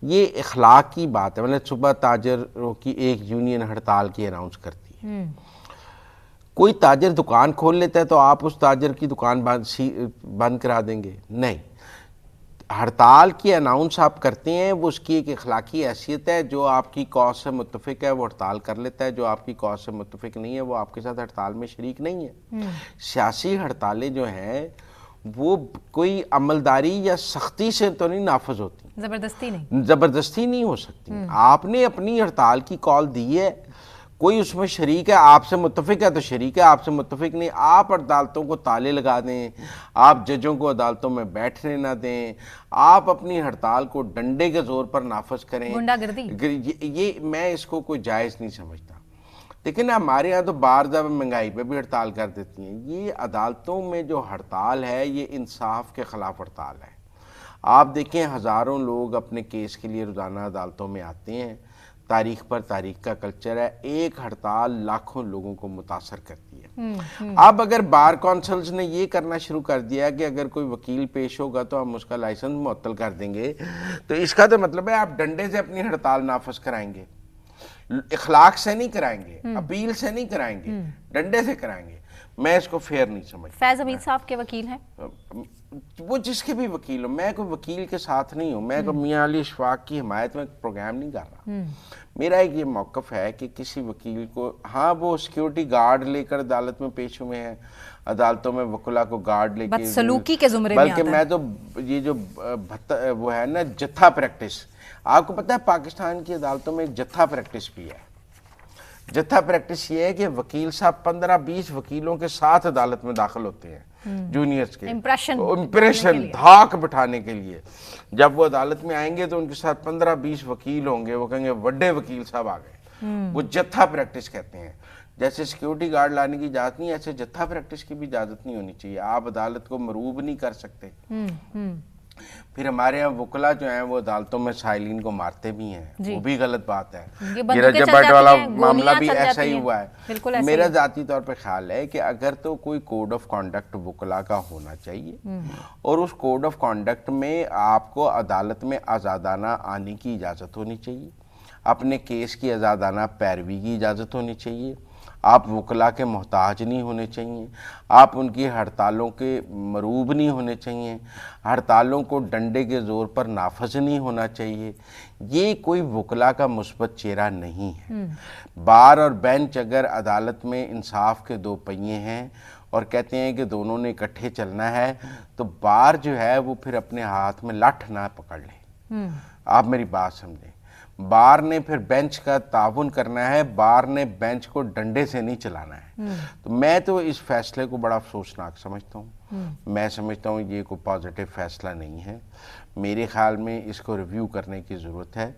B: یہ اخلاق کی بات ہے. مطلب صبح تاجروں کی ایک یونین ہڑتال کی اناؤنس کرتی ہے, کوئی تاجر دکان کھول لیتا ہے تو آپ اس تاجر کی دکان بند کرا دیں گے؟ نہیں. ہڑتال کی اناؤنس آپ کرتے ہیں, وہ اس کی ایک اخلاقی حیثیت ہے. جو آپ کی کاز سے متفق ہے وہ ہڑتال کر لیتا ہے, جو آپ کی کاز سے متفق نہیں ہے وہ آپ کے ساتھ ہڑتال میں شریک نہیں ہے. سیاسی ہڑتالیں جو ہیں وہ کوئی عملداری یا سختی سے تو نہیں نافذ ہوتی, زبردستی نہیں ہو سکتی. آپ نے اپنی ہڑتال کی کال دی ہے, کوئی اس میں شریک ہے, آپ سے متفق ہے تو شریک ہے, آپ سے متفق نہیں آپ عدالتوں کو تالے لگا دیں, آپ ججوں کو عدالتوں میں بیٹھنے نہ دیں, آپ اپنی ہڑتال کو ڈنڈے کے زور پر نافذ کریں, یہ میں اس کو کوئی جائز نہیں سمجھتا. لیکن ہمارے یہاں تو بار جب مہنگائی پہ بھی ہڑتال کر دیتی ہیں. یہ عدالتوں میں جو ہڑتال ہے یہ انصاف کے خلاف ہڑتال ہے. آپ دیکھیں ہزاروں لوگ اپنے کیس کے لیے روزانہ عدالتوں میں آتے ہیں, تاریخ پر تاریخ کا کلچر ہے. ایک ہڑتال لاکھوں لوگوں کو متاثر کرتی ہے. اب اگر بار کونسلز نے یہ کرنا شروع کر دیا کہ اگر کوئی وکیل پیش ہوگا تو ہم اس کا لائسنس معطل کر دیں گے, تو اس کا تو مطلب ہے آپ ڈنڈے سے اپنی ہڑتال نافذ کرائیں گے, اخلاق سے نہیں کرائیں گے, اپیل سے نہیں کرائیں گے, ڈنڈے سے کرائیں گے. میں اس کو فیئر نہیں سمجھتا.
A: فیض حمید صاحب کے وکیل ہیں,
B: وہ جس کے بھی وکیل ہو, میں کوئی وکیل کے ساتھ نہیں ہوں, میں کوئی میاں علی اشفاق کی حمایت میں پروگرام نہیں کر رہا. میرا ایک یہ موقف ہے کہ کسی وکیل کو, ہاں وہ سیکیورٹی گارڈ لے کر عدالت میں پیش ہوئے ہیں, عدالتوں میں وکلا کو گارڈ لے کے
A: بدسلوکی کے زمرے میں آتا ہے.
B: بلکہ میں تو یہ جو وہ ہے نا جتھا پریکٹس, آپ کو پتہ ہے پاکستان کی عدالتوں میں ایک جتھا پریکٹس بھی ہے. جتھا پریکٹس یہ ہے کہ وکیل صاحب 15-20 وکیلوں کے ساتھ عدالت میں داخل ہوتے ہیں, جونیئرز کے امپریشن دھاک بٹھانے کے لیے. جب وہ عدالت میں آئیں گے تو ان کے ساتھ 15-20 وکیل ہوں گے, وہ کہیں گے وڈے وکیل صاحب آ گئے. وہ جتھا پریکٹس کہتے ہیں. जैसे सिक्योरिटी गार्ड लाने की इजाज़त नहीं, ऐसे जत्था प्रैक्टिस की भी इजाज़त नहीं होनी चाहिए। आप अदालत को मरूब नहीं कर सकते। फिर हमारे यहाँ वकला जो हैं वो अदालतों में साइलिन को मारते भी हैं, वो भी गलत बात है। ये रजब भट्ट वाला मामला भी ऐसा ही हुआ है। मेरा ज़ाती तौर पे ख्याल है कि अगर तो कोई कोड ऑफ कॉन्डक्ट वकला का होना चाहिए और उस कोड ऑफ कॉन्डक्ट में आपको अदालत में आज़ादाना आने की इजाज़त होनी चाहिए, अपने केस की आज़ादाना पैरवी की इजाज़त होनी चाहिए, आप वकला के मोहताज नहीं होने चाहिए, आप उनकी हड़तालों के मरूब नहीं होने चाहिए, हड़तालों को डंडे के ज़ोर पर नाफज नहीं होना चाहिए। ये कोई वकला का मुस्बत चेहरा नहीं है। बार और बेंच अगर अदालत में इंसाफ के दो पहिए हैं और कहते हैं कि दोनों ने इकट्ठे चलना है, तो बार जो है वो फिर अपने हाथ में लाठ ना पकड़ ले। आप मेरी बात समझें, बार ने फिर बेंच का ताउन करना है, बार ने बेंच को डंडे से नहीं चलाना है। तो मैं तो इस फैसले को बड़ा अफसोसनाक समझता हूँ। मैं समझता हूँ ये कोई पॉजिटिव फैसला नहीं है। मेरे ख्याल में इसको रिव्यू करने की ज़रूरत है।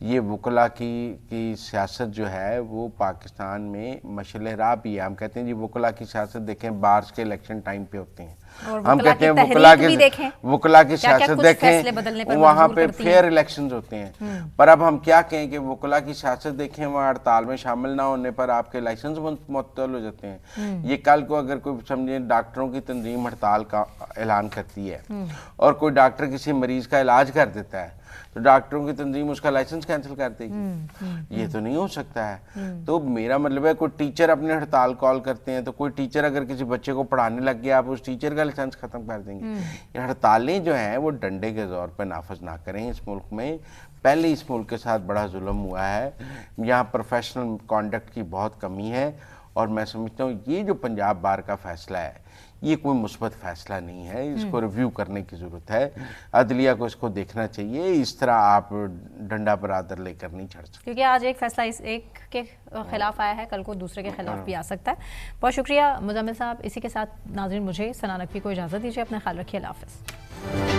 B: ये वकला की सियासत जो है वो पाकिस्तान में मशअल राह भी है। हम कहते हैं जी वकला की सियासत देखें, बार्स के इलेक्शन टाइम पे होते हैं, हम कहते हैं वकला की सियासत देखें, वहाँ पे फेयर इलेक्शंस होते हैं। पर अब हम क्या कहें कि वकला की सियासत देखें, वहाँ हड़ताल में शामिल ना होने पर आपके लाइसेंस मुअत्तल हो जाते हैं। ये कल को अगर कोई समझे डॉक्टरों की तंजीम हड़ताल का ऐलान करती है और कोई डॉक्टर किसी मरीज का इलाज कर देता है, तो डॉक्टरों की तंजीम उसका लाइसेंस कैंसिल कर देगी। ये तो नहीं हो सकता है। तो मेरा मतलब है कोई टीचर अपने हड़ताल कॉल करते हैं, तो कोई टीचर अगर किसी बच्चे को पढ़ाने लग गया, आप उस टीचर का लाइसेंस खत्म कर देंगे। ये हड़तालें जो हैं वो डंडे के ज़ोर पर नाफज ना करें। इस मुल्क में पहले इस मुल्क के साथ बड़ा जुल्म हुआ है, यहाँ प्रोफेशनल कॉन्डक्ट की बहुत कमी है और मैं समझता हूँ ये जो पंजाब बार का फैसला है ये कोई मुस्बत फैसला नहीं है। इसको रिव्यू करने की ज़रूरत है, अदलिया को इसको देखना चाहिए। इस तरह आप डंडा बरादर लेकर नहीं चढ़ सकते,
A: क्योंकि आज एक फैसला इस एक के खिलाफ आया है, कल को दूसरे के खिलाफ भी आ सकता है। बहुत शुक्रिया मुजम्मिल साहब। इसी के साथ नाज़रीन मुझे सना नकवी को इजाज़त दीजिए। अपना ख्याल रखिए। अल्लाह हाफ़िज़।